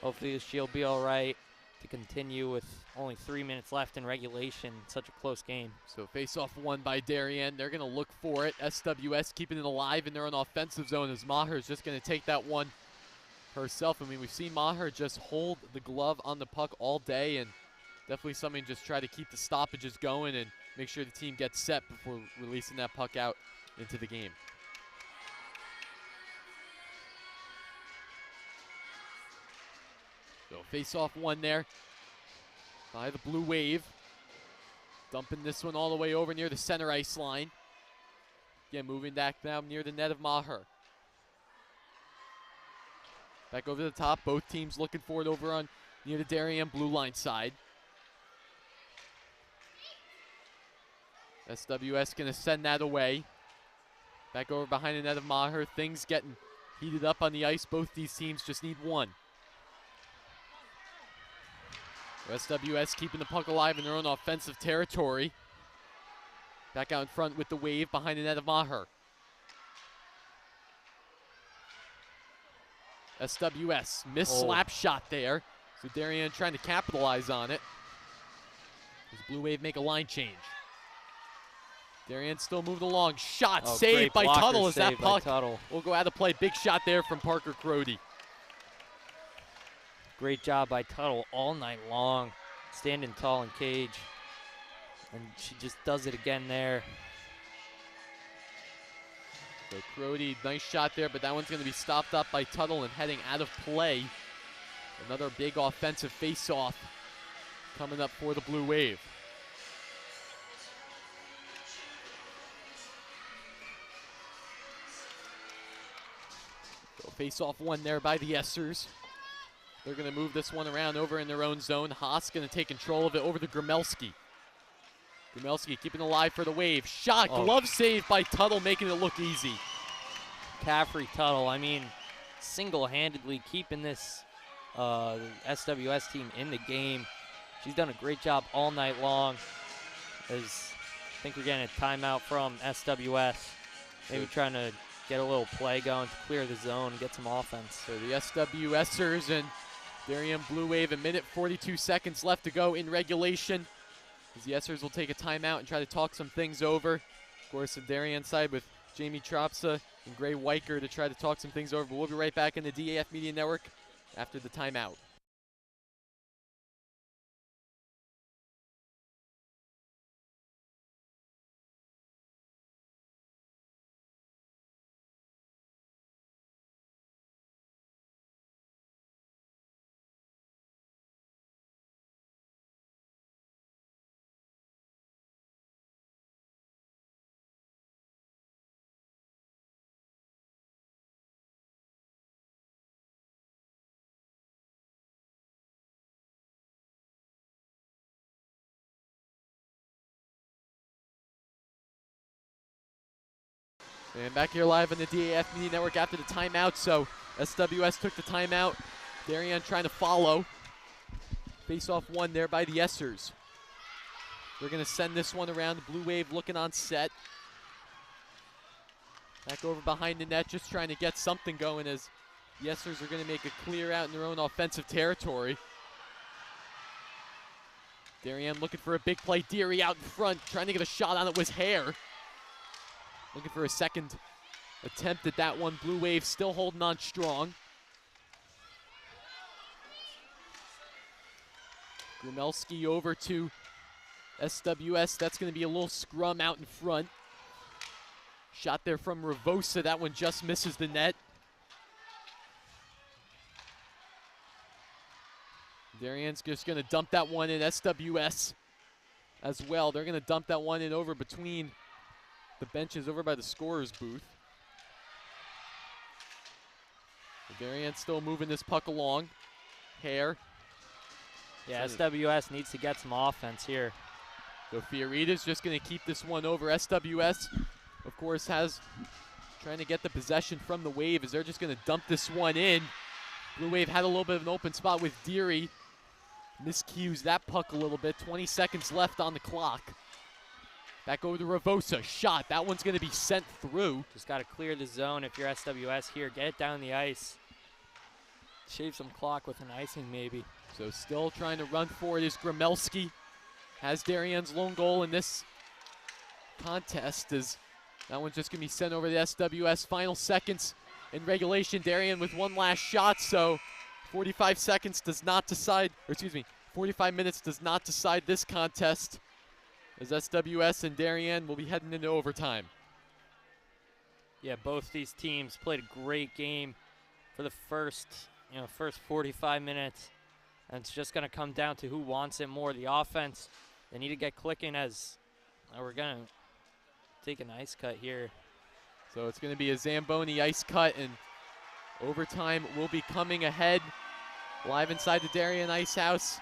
Hopefully she'll be all right to continue with only 3 minutes left in regulation. Such a close game. So face-off won by Darien. They're going to look for it. SWS keeping it alive in their own offensive zone as Maher is just going to take that one herself. I mean, we've seen Maher just hold the glove on the puck all day, and definitely something to just try to keep the stoppages going and make sure the team gets set before releasing that puck out into the game. So face-off one there by the Blue Wave. Dumping this one all the way over near the center ice line. Again, moving back down near the net of Maher. Back over the top. Both teams looking for it over on near the Darien blue line side. SWS going to send that away. Back over behind the net of Maher. Things getting heated up on the ice. Both these teams just need one. SWS keeping the puck alive in their own offensive territory. Back out in front with the Wave behind the net of Maher. SWS missed slap shot there. So Darien trying to capitalize on it. Does Blue Wave make a line change? Darien still moving along. Shot saved by Tuttle as that puck will go out of play. Big shot there from Parker Crody. Great job by Tuttle all night long, standing tall in cage. And she just does it again there. So Crody, nice shot there, but that one's going to be stopped up by Tuttle and heading out of play. Another big offensive face-off coming up for the Blue Wave. So face-off one there by the Essers. They're going to move this one around over in their own zone. Haas going to take control of it over to Gromelski. Gromelski keeping alive for the Wave. Shot, glove save by Tuttle, making it look easy. Caffrey Tuttle, I mean, single-handedly keeping this SWS team in the game. She's done a great job all night long. As I think we're getting a timeout from SWS. Maybe trying to get a little play going to clear the zone and get some offense. So the SWSers and Darien Blue Wave, a minute 42 seconds left to go in regulation. As the Essers will take a timeout and try to talk some things over. Of course, the Darien side with Jamie Tropsa and Gray Weicker to try to talk some things over. But we'll be right back in the DAF Media Network after the timeout. And back here live on the DAF Media Network after the timeout. So SWS took the timeout. Darien trying to follow. Face-off one there by the Essers. They're going to send this one around. The Blue Wave looking on set. Back over behind the net, just trying to get something going as the Yesers are going to make a clear out in their own offensive territory. Darien looking for a big play. Deary out in front, trying to get a shot on it was Hare. Looking for a second attempt at that one. Blue Wave still holding on strong. Grumelski over to SWS. That's going to be a little scrum out in front. Shot there from Ravosa. That one just misses the net. Darien's just going to dump that one in. SWS as well. They're going to dump that one in over between the benches over by the scorer's booth. Darien's still moving this puck along. Hare. Yeah, SWS needs to get some offense here. So Fiorita's just going to keep this one over. SWS, of course, has trying to get the possession from the Wave as they're just going to dump this one in. Blue Wave had a little bit of an open spot with Deary. Miscues that puck a little bit. 20 seconds left on the clock. Back over to Ravosa. Shot. That one's going to be sent through. Just got to clear the zone if you're SWS here. Get it down the ice. Shave some clock with an icing maybe. So still trying to run for it is Grumelski. Has Darien's lone goal in this contest. As that one's just going to be sent over to SWS. Final seconds in regulation. Darien with one last shot. So 45 seconds does not decide, or excuse me, 45 minutes does not decide this contest, as SWS and Darien will be heading into overtime. Yeah, both these teams played a great game for the first 45 minutes. And it's just going to come down to who wants it more. The offense, they need to get clicking as we're going to take an ice cut here. So it's going to be a Zamboni ice cut, and overtime will be coming ahead live inside the Darien Ice House.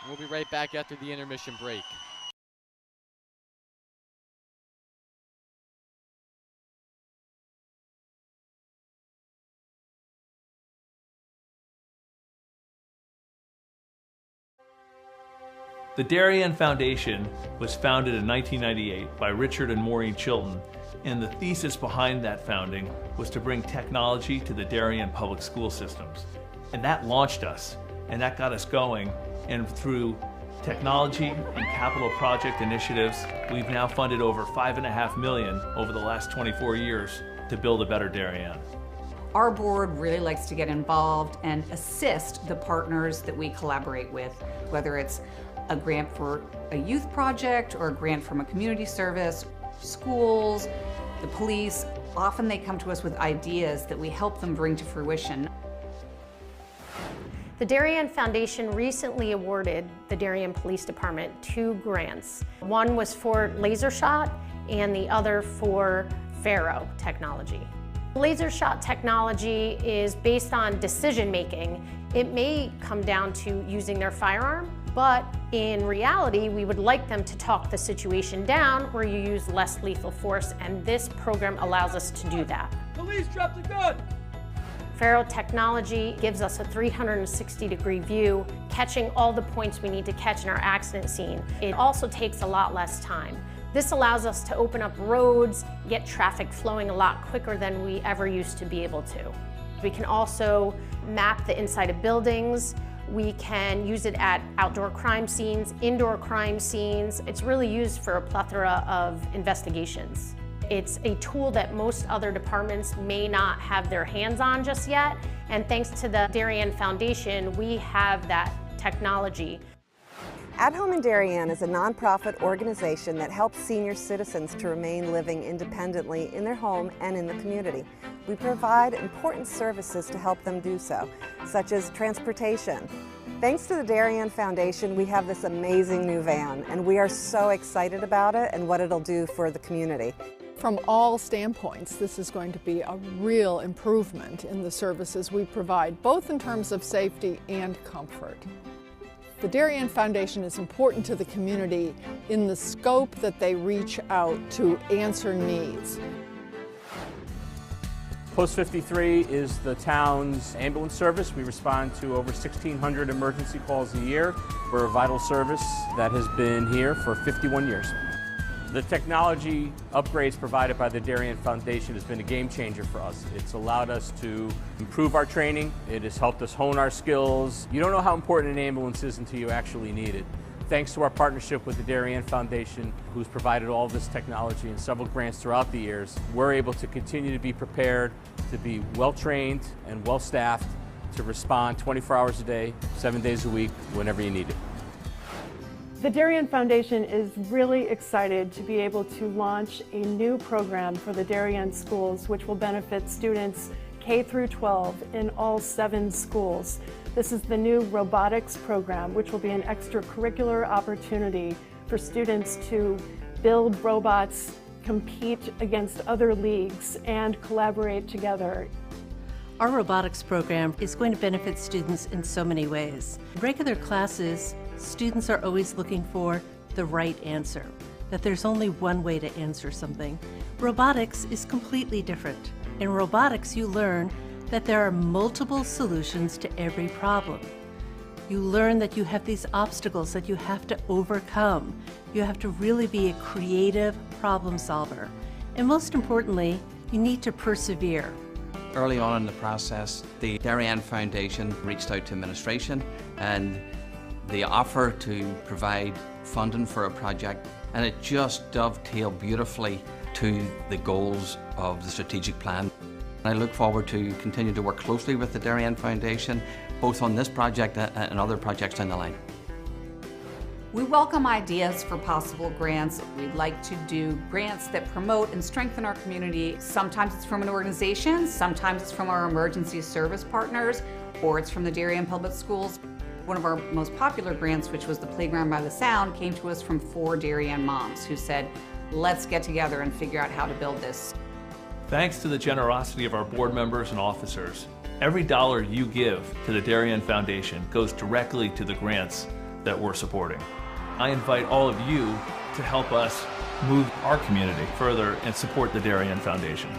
We'll be right back after the intermission break. The Darien Foundation was founded in 1998 by Richard and Maureen Chilton, and the thesis behind that founding was to bring technology to the Darien public school systems. And that launched us, and that got us going, and through technology and capital project initiatives, we've now funded over $5.5 million over the last 24 years to build a better Darien. Our board really likes to get involved and assist the partners that we collaborate with, whether it's a grant for a youth project or a grant from a community service, schools, the police. Often they come to us with ideas that we help them bring to fruition. The Darien Foundation recently awarded the Darien Police Department 2 grants. One was for laser shot and the other for Faro technology. Laser shot technology is based on decision making. It may come down to using their firearm, but in reality, we would like them to talk the situation down where you use less lethal force, and this program allows us to do that. Police, drop the gun! Faro technology gives us a 360-degree view, catching all the points we need to catch in our accident scene. It also takes a lot less time. This allows us to open up roads, get traffic flowing a lot quicker than we ever used to be able to. We can also map the inside of buildings. We can use it at outdoor crime scenes, indoor crime scenes. It's really used for a plethora of investigations. It's a tool that most other departments may not have their hands on just yet, and thanks to the Darien Foundation, we have that technology. At Home in Darien is a nonprofit organization that helps senior citizens to remain living independently in their home and in the community. We provide important services to help them do so, such as transportation. Thanks to the Darien Foundation, we have this amazing new van, and we are so excited about it and what it'll do for the community. From all standpoints, this is going to be a real improvement in the services we provide, both in terms of safety and comfort. The Darien Foundation is important to the community in the scope that they reach out to answer needs. Post 53 is the town's ambulance service. We respond to over 1,600 emergency calls a year. We're a vital service that has been here for 51 years. The technology upgrades provided by the Darien Foundation has been a game changer for us. It's allowed us to improve our training. It has helped us hone our skills. You don't know how important an ambulance is until you actually need it. Thanks to our partnership with the Darien Foundation, who's provided all this technology and several grants throughout the years, we're able to continue to be prepared, to be well-trained and well-staffed, to respond 24 hours a day, 7 days a week, whenever you need it. The Darien Foundation is really excited to be able to launch a new program for the Darien schools, which will benefit students K through 12 in all 7 schools. This is the new robotics program, which will be an extracurricular opportunity for students to build robots, compete against other leagues, and collaborate together. Our robotics program is going to benefit students in so many ways. In regular classes, students are always looking for the right answer, that there's only one way to answer something. Robotics is completely different. In robotics, you learn that there are multiple solutions to every problem. You learn that you have these obstacles that you have to overcome. You have to really be a creative problem solver. And most importantly, you need to persevere. Early on in the process, the Darien Foundation reached out to administration and the offer to provide funding for a project, and it just dovetailed beautifully to the goals of the strategic plan. I look forward to continue to work closely with the Darien Foundation, both on this project and other projects down the line. We welcome ideas for possible grants. We'd like to do grants that promote and strengthen our community. Sometimes it's from an organization, sometimes it's from our emergency service partners, or it's from the Darien Public Schools. One of our most popular grants, which was the Playground by the Sound, came to us from 4 Darien moms who said, let's get together and figure out how to build this. Thanks to the generosity of our board members and officers, every dollar you give to the Darien Foundation goes directly to the grants that we're supporting. I invite all of you to help us move our community further and support the Darien Foundation.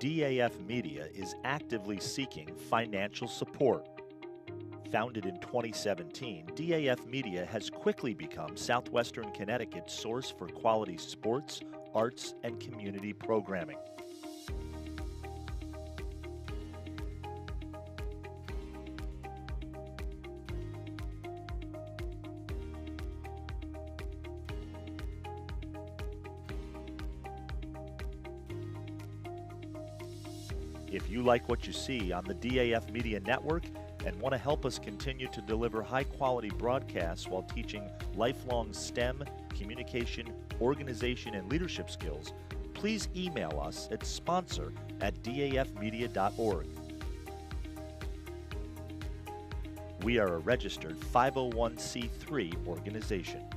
DAF Media is actively seeking financial support. Founded in 2017, DAF Media has quickly become Southwestern Connecticut's source for quality sports, arts, and community programming. If you like what you see on the DAF Media Network and want to help us continue to deliver high-quality broadcasts while teaching lifelong STEM, communication, organization, and leadership skills, please email us at sponsor@dafmedia.org. We are a registered 501c3 organization.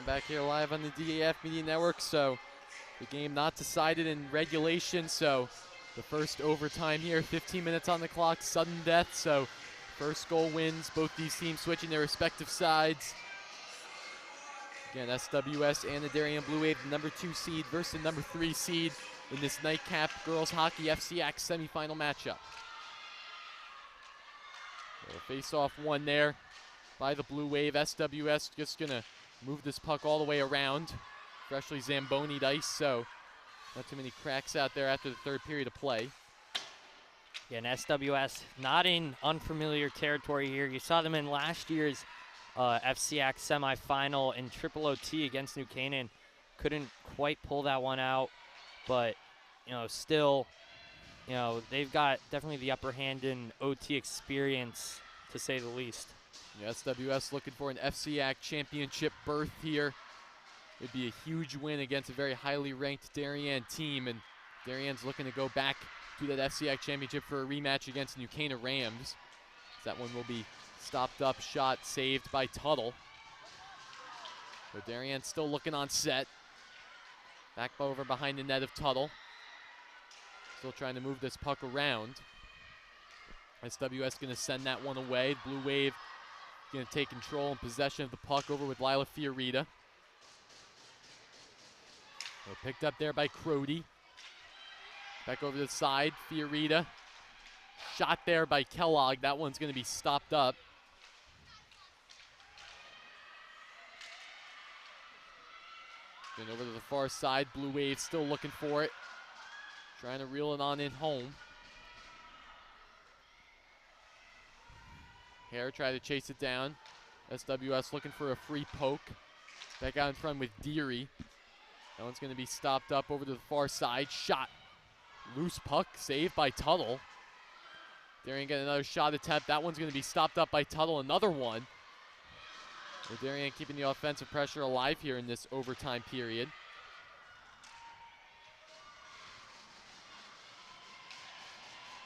I'm back here live on the DAF Media Network. So the game not decided in regulation. So the first overtime here, 15 minutes on the clock, sudden death. So first goal wins. Both these teams switching their respective sides. Again, SWS and the Darien Blue Wave, the #2 seed versus the #3 seed in this nightcap girls hockey FCIAC semifinal matchup. So face-off one there by the Blue Wave. SWS just gonna move this puck all the way around. Freshly Zamboni'd ice, so not too many cracks out there after the third period of play. Yeah, and SWS not in unfamiliar territory here. You saw them in last year's FCIAC semifinal in triple OT against New Canaan. Couldn't quite pull that one out, but still, they've got definitely the upper hand in OT experience, to say the least. Yeah, SWS looking for an FCIAC championship berth here. It'd be a huge win against a very highly ranked Darien team, and Darien's looking to go back to that FCIAC championship for a rematch against New Canaan Rams. That one will be stopped up, shot saved by Tuttle. So Darien still looking on set. Back over behind the net of Tuttle. Still trying to move this puck around. SWS going to send that one away. Blue Wave going to take control and possession of the puck over with Lila Fiorita. So picked up there by Crody. Back over to the side, Fiorita. Shot there by Kellogg. That one's going to be stopped up. Then over to the far side, Blue Wave still looking for it. Trying to reel it on in home. Hare tried to chase it down. SWS looking for a free poke. Back out in front with Deary. That one's going to be stopped up over to the far side. Shot. Loose puck saved by Tuttle. Darien getting another shot attempt. That one's going to be stopped up by Tuttle. Another one. So Darien keeping the offensive pressure alive here in this overtime period.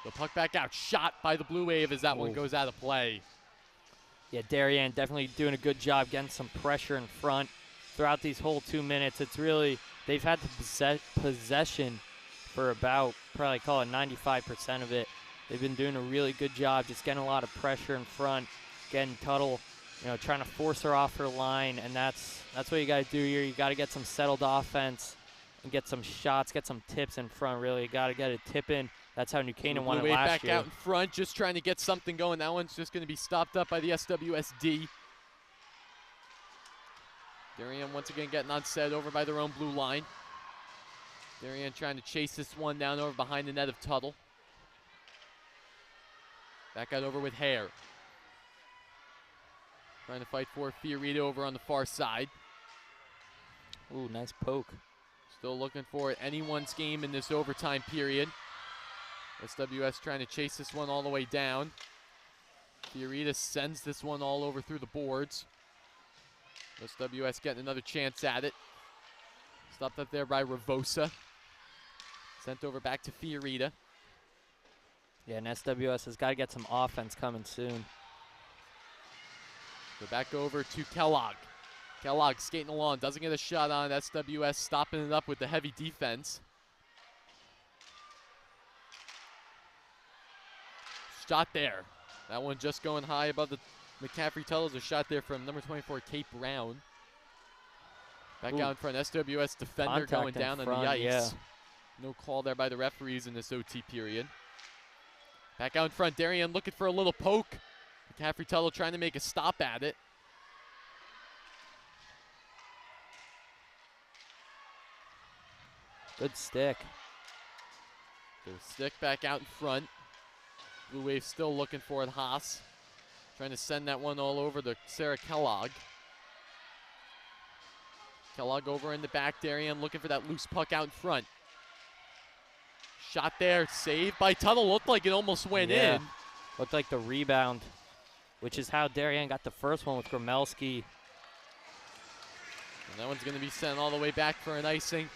The puck back out. Shot by the Blue Wave as that one goes out of play. Yeah, Darien definitely doing a good job getting some pressure in front throughout these whole 2 minutes. It's really, they've had the possession for about, probably call it 95% of it. They've been doing a really good job just getting a lot of pressure in front, getting Tuttle, trying to force her off her line, and that's what you got to do here. You got to get some settled offense and get some shots, get some tips in front, really. You got to get a tip in. That's how New Canaan won it last year. Back out in front, just trying to get something going. That one's just going to be stopped up by the SWSD. Darien once again getting on set over by their own blue line. Darien trying to chase this one down over behind the net of Tuttle. Back out over with Hare. Trying to fight for Fiorita over on the far side. Ooh, nice poke. Still looking for it. Anyone's game in this overtime period. SWS trying to chase this one all the way down. Fiorita sends this one all over through the boards. SWS getting another chance at it. Stopped up there by Ravosa. Sent over back to Fiorita. Yeah, and SWS has got to get some offense coming soon. Go back over to Kellogg. Kellogg skating along, doesn't get a shot on. SWS stopping it up with the heavy defense. Shot there. That one just going high above the McCaffrey Tuttles. A shot there from number 24, Kate Brown. Back out in front, SWS defender going down on the ice. Yeah. No call there by the referees in this OT period. Back out in front, Darien looking for a little poke. McCaffrey Tuttle trying to make a stop at it. Good stick. The stick back out in front. Blue Wave still looking for it. Haas trying to send that one all over to Sarah Kellogg. Kellogg over in the back. Darien looking for that loose puck out in front. Shot there, saved by Tuttle. Looked like it almost went in. Looked like the rebound, which is how Darien got the first one with Gromelski. And that one's going to be sent all the way back for an icing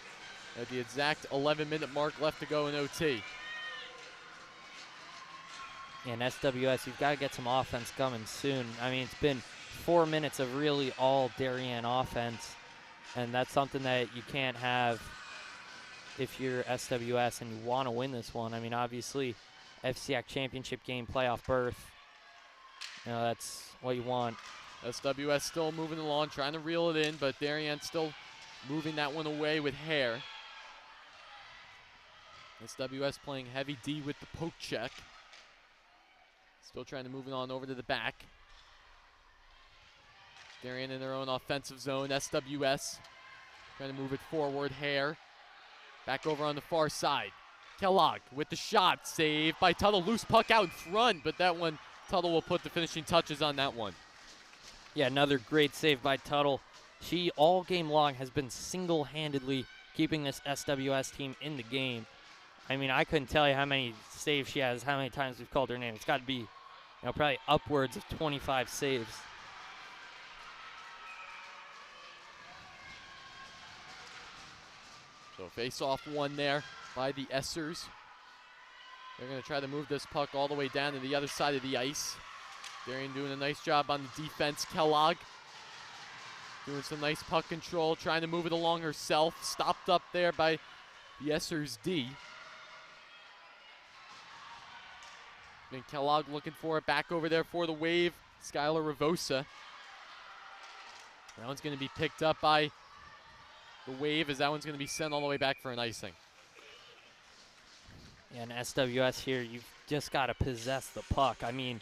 at the exact 11-minute mark left to go in OT. And SWS, you've got to get some offense coming soon. I mean, it's been 4 minutes of really all Darien offense. And that's something that you can't have if you're SWS and you want to win this one. I mean, obviously, FCIAC championship game, playoff berth, you know, that's what you want. SWS still moving along, trying to reel it in, but Darien still moving that one away with hair. SWS playing heavy D with the poke check. Still trying to move it on over to the back. Darien in their own offensive zone. SWS trying to move it forward. Hare back over on the far side. Kellogg with the shot. Saved by Tuttle. Loose puck out in front, but that one, Tuttle will put the finishing touches on that one. Yeah, another great save by Tuttle. She, all game long, has been single-handedly keeping this SWS team in the game. I mean, I couldn't tell you how many saves she has, how many times we've called her name. It's got to be, you know, probably upwards of 25 saves. So face-off one there by the Essers. They're going to try to move this puck all the way down to the other side of the ice. Darien doing a nice job on the defense. Kellogg doing some nice puck control, trying to move it along herself. Stopped up there by the Essers D. And Kellogg looking for it back over there for the Wave. Skylar Ravosa. That one's going to be picked up by the Wave, as that one's going to be sent all the way back for an icing. Yeah, and SWS here, you've just got to possess the puck. I mean,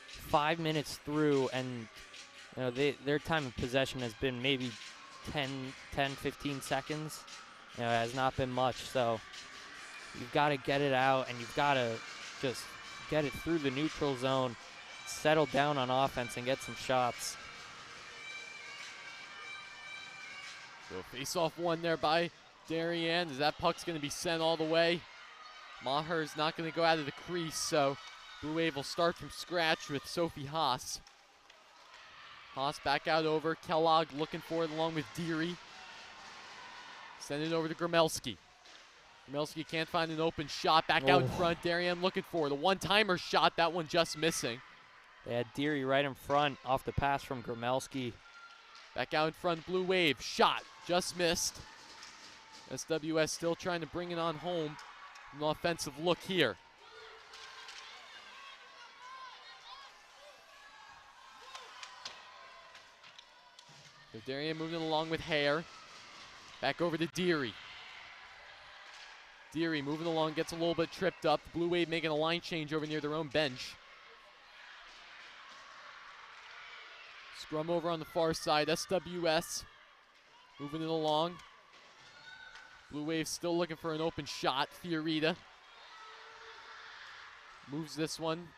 5 minutes through, and you know their time of possession has been maybe 10, 15 seconds. You know, it has not been much, so you've got to get it out, and you've got to just get it through the neutral zone, settle down on offense, and get some shots. So face-off one there by Darien, as that puck's going to be sent all the way. Maher's not going to go out of the crease, so Blue Wave will start from scratch with Sophie Haas. Haas back out over. Kellogg looking for it along with Deary. Send it over to Gromelski. Gromelski can't find an open shot. Back out in front. Darien looking for the one-timer shot. That one just missing. They had Deary right in front off the pass from Gromelski. Back out in front, Blue Wave. Shot. Just missed. SWS still trying to bring it on home. An offensive look here. So Darien moving along with Hare. Back over to Deary. Deary moving along, gets a little bit tripped up. Blue Wave making a line change over near their own bench. Scrum over on the far side. SWS moving it along. Blue Wave still looking for an open shot. Fiorita moves this one.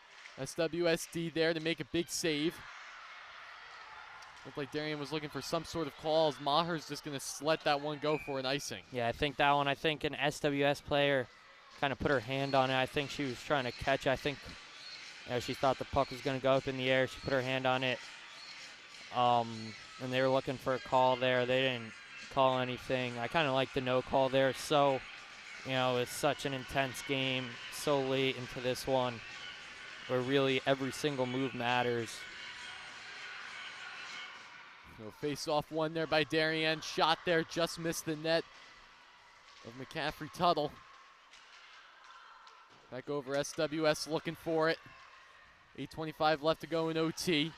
SWSD there to make a big save. Looked like Darien was looking for some sort of call, as Maher's just going to let that one go for an icing. Yeah, I think that one, an SWS player kind of put her hand on it. I think she was trying to catch it. I think she thought the puck was going to go up in the air. She put her hand on it. And they were looking for a call there. They didn't call anything. I kind of like the no call there. So, it's such an intense game so late into this one where really every single move matters. So face-off one there by Darien. Shot there, just missed the net of McCaffrey Tuttle. Back over SWS looking for it. 8:25 left to go in OT.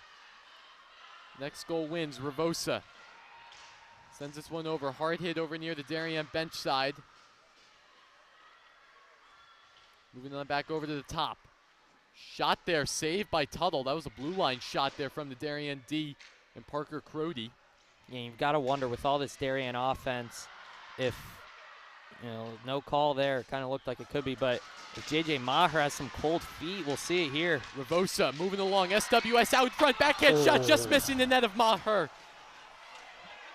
Next goal wins, Ravosa. Sends this one over, hard hit over near the Darien bench side. Moving on back over to the top. Shot there, saved by Tuttle. That was a blue line shot there from the Darien D and Parker Crody. Yeah, you've got to wonder with all this Darien offense if, no call there. Kind of looked like it could be, but if JJ Maher has some cold feet, we'll see it here. Ravosa moving along, SWS out in front, backhand shot, just missing the net of Maher.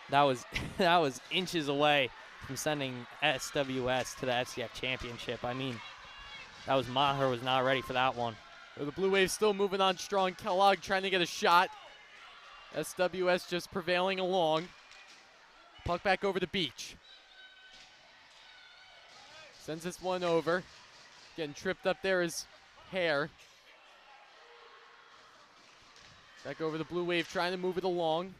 That was inches away from sending SWS to the FCIAC championship. I mean, that was Maher was not ready for that one. The Blue Wave still moving on strong. Kellogg trying to get a shot. SWS just prevailing along. Puck back over the beach. Sends this one over. Getting tripped up there is Hare. Back over the Blue Wave trying to move it along.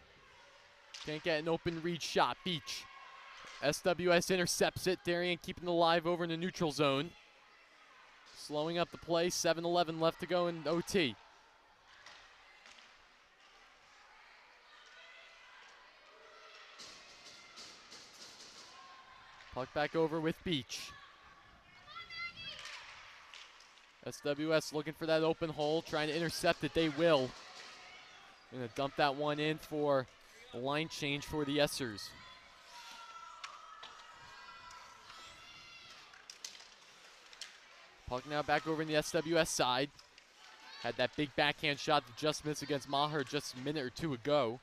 Can't get an open read shot. Beach. SWS intercepts it. Darien keeping it alive over in the neutral zone. Slowing up the play. 7:11 left to go in OT. Puck back over with Beach. SWS looking for that open hole, trying to intercept it. They will. Gonna dump that one in for a line change for the Essers. Puck now back over in the SWS side. Had that big backhand shot that just missed against Maher just a minute or two ago.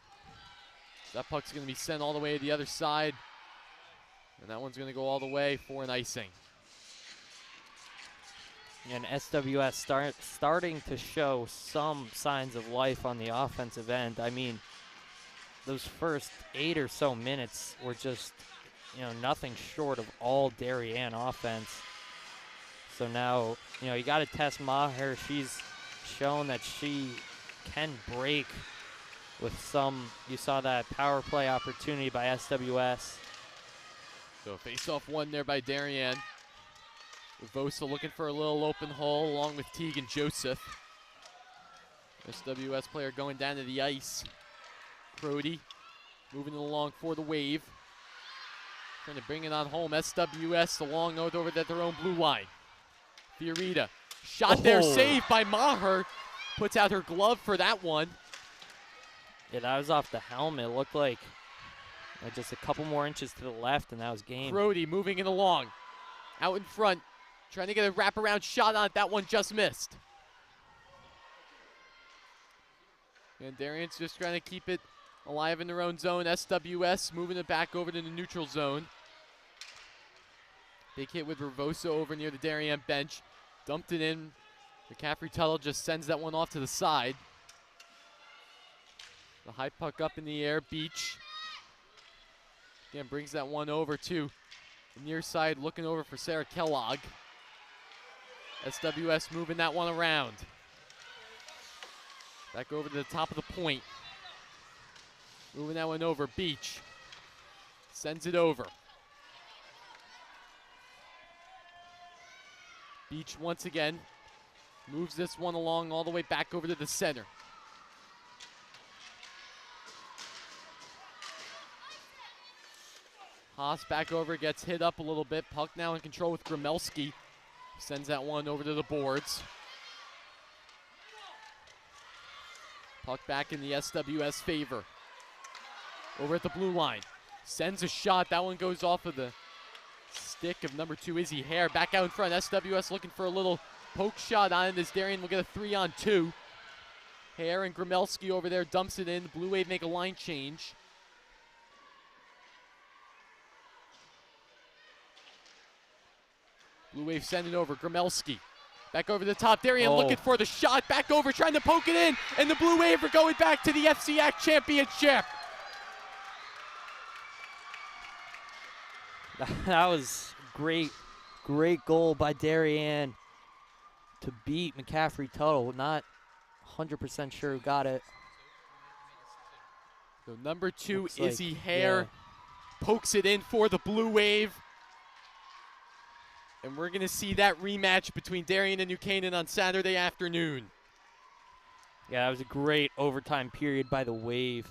That puck's gonna be sent all the way to the other side. And that one's gonna go all the way for an icing. And SWS starting to show some signs of life on the offensive end. I mean, those first 8 or so minutes were just, nothing short of all Darien offense. So now, you got to test Maher. She's shown that she can break with some. You saw that power play opportunity by SWS. So face-off one there by Darien. Vosa looking for a little open hole along with Teague and Joseph. SWS player going down to the ice. Brody moving it along for the wave. Trying to bring it on home. SWS the long note over at their own blue line. Fiorita shot there, saved by Maher. Puts out her glove for that one. Yeah, that was off the helmet. It looked like just a couple more inches to the left, and that was game. Brody moving it along. Out in front. Trying to get a wraparound shot on it. That one just missed. And Darien's just trying to keep it alive in their own zone. SWS moving it back over to the neutral zone. Big hit with Ravosa over near the Darien bench. Dumped it in. McCaffrey-Tuttle just sends that one off to the side. The high puck up in the air. Beach. Again, brings that one over to the near side, looking over for Sarah Kellogg. SWS moving that one around. Back over to the top of the point. Moving that one over. Beach sends it over. Beach once again moves this one along all the way back over to the center. Haas back over, gets hit up a little bit. Puck now in control with Gromelski. Sends that one over to the boards. Puck back in the SWS favor. Over at the blue line. Sends a shot. That one goes off of the stick of number 2, Izzy Hare. Back out in front. SWS looking for a little poke shot on it as Darien will get a 3-on-2. Hare and Gromelski over there dumps it in. Blue Wave make a line change. Blue Wave sending over. Gromelski. Back over the top. Darien looking for the shot. Back over, trying to poke it in. And the Blue Wave are going back to the FCIAC championship. That was great goal by Darien to beat McCaffrey-Tuttle. Not 100% sure who got it. So number 2, Izzy Hare pokes it in for the Blue Wave. And we're going to see that rematch between Darien and New Canaan on Saturday afternoon. Yeah, it was a great overtime period by the Wave.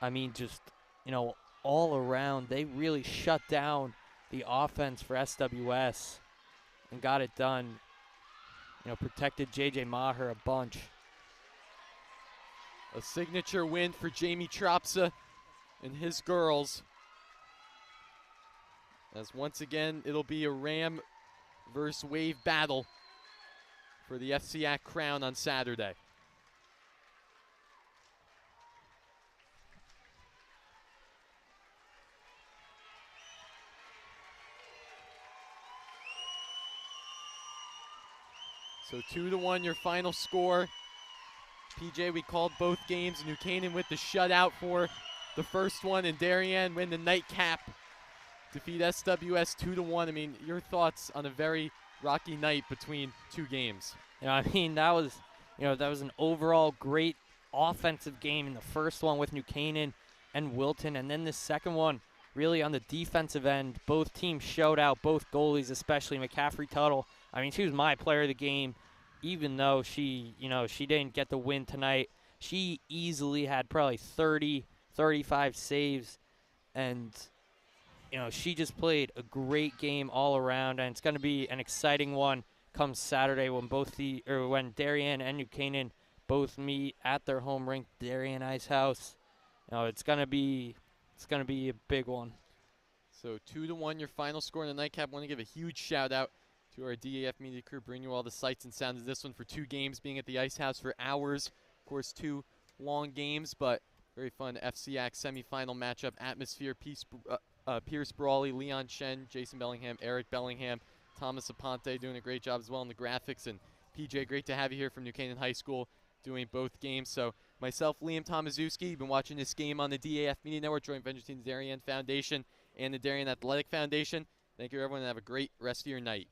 I mean, just, all around, they really shut down the offense for SWS and got it done. Protected J.J. Maher a bunch. A signature win for Jamie Tropsa and his girls. As once again, it'll be a Ram versus Wave battle for the FCIAC crown on Saturday. So 2-1 your final score. PJ, we called both games. New Canaan with the shutout for the first one, and Darien win the nightcap. Defeat SWS 2-1. I mean, your thoughts on a very rocky night between two games? That was an overall great offensive game in the first one with New Canaan, and Wilton. And then the second one, really on the defensive end, both teams showed out, both goalies, especially McCaffrey Tuttle. I mean, she was my player of the game, even though she didn't get the win tonight. She easily had probably 30, 35 saves, and she just played a great game all around, and it's going to be an exciting one come Saturday when when Darien and New Canaan both meet at their home rink, Darien Ice House. It's going to be a big one. So 2-1 your final score in the nightcap. Want to give a huge shout out to our DAF Media crew, bring you all the sights and sounds of this one for 2 games, being at the Ice House for hours. Of course, 2 long games, but very fun FCIAC semifinal matchup atmosphere. Pierce Brawley, Leon Shen, Jason Bellingham, Eric Bellingham, Thomas Aponte doing a great job as well in the graphics. And PJ, great to have you here from New Canaan High School doing both games. So myself, Liam Tomaszewski, you've been watching this game on the DAF Media Network, joint venture team, the Darien Foundation and the Darien Athletic Foundation. Thank you, everyone, and have a great rest of your night.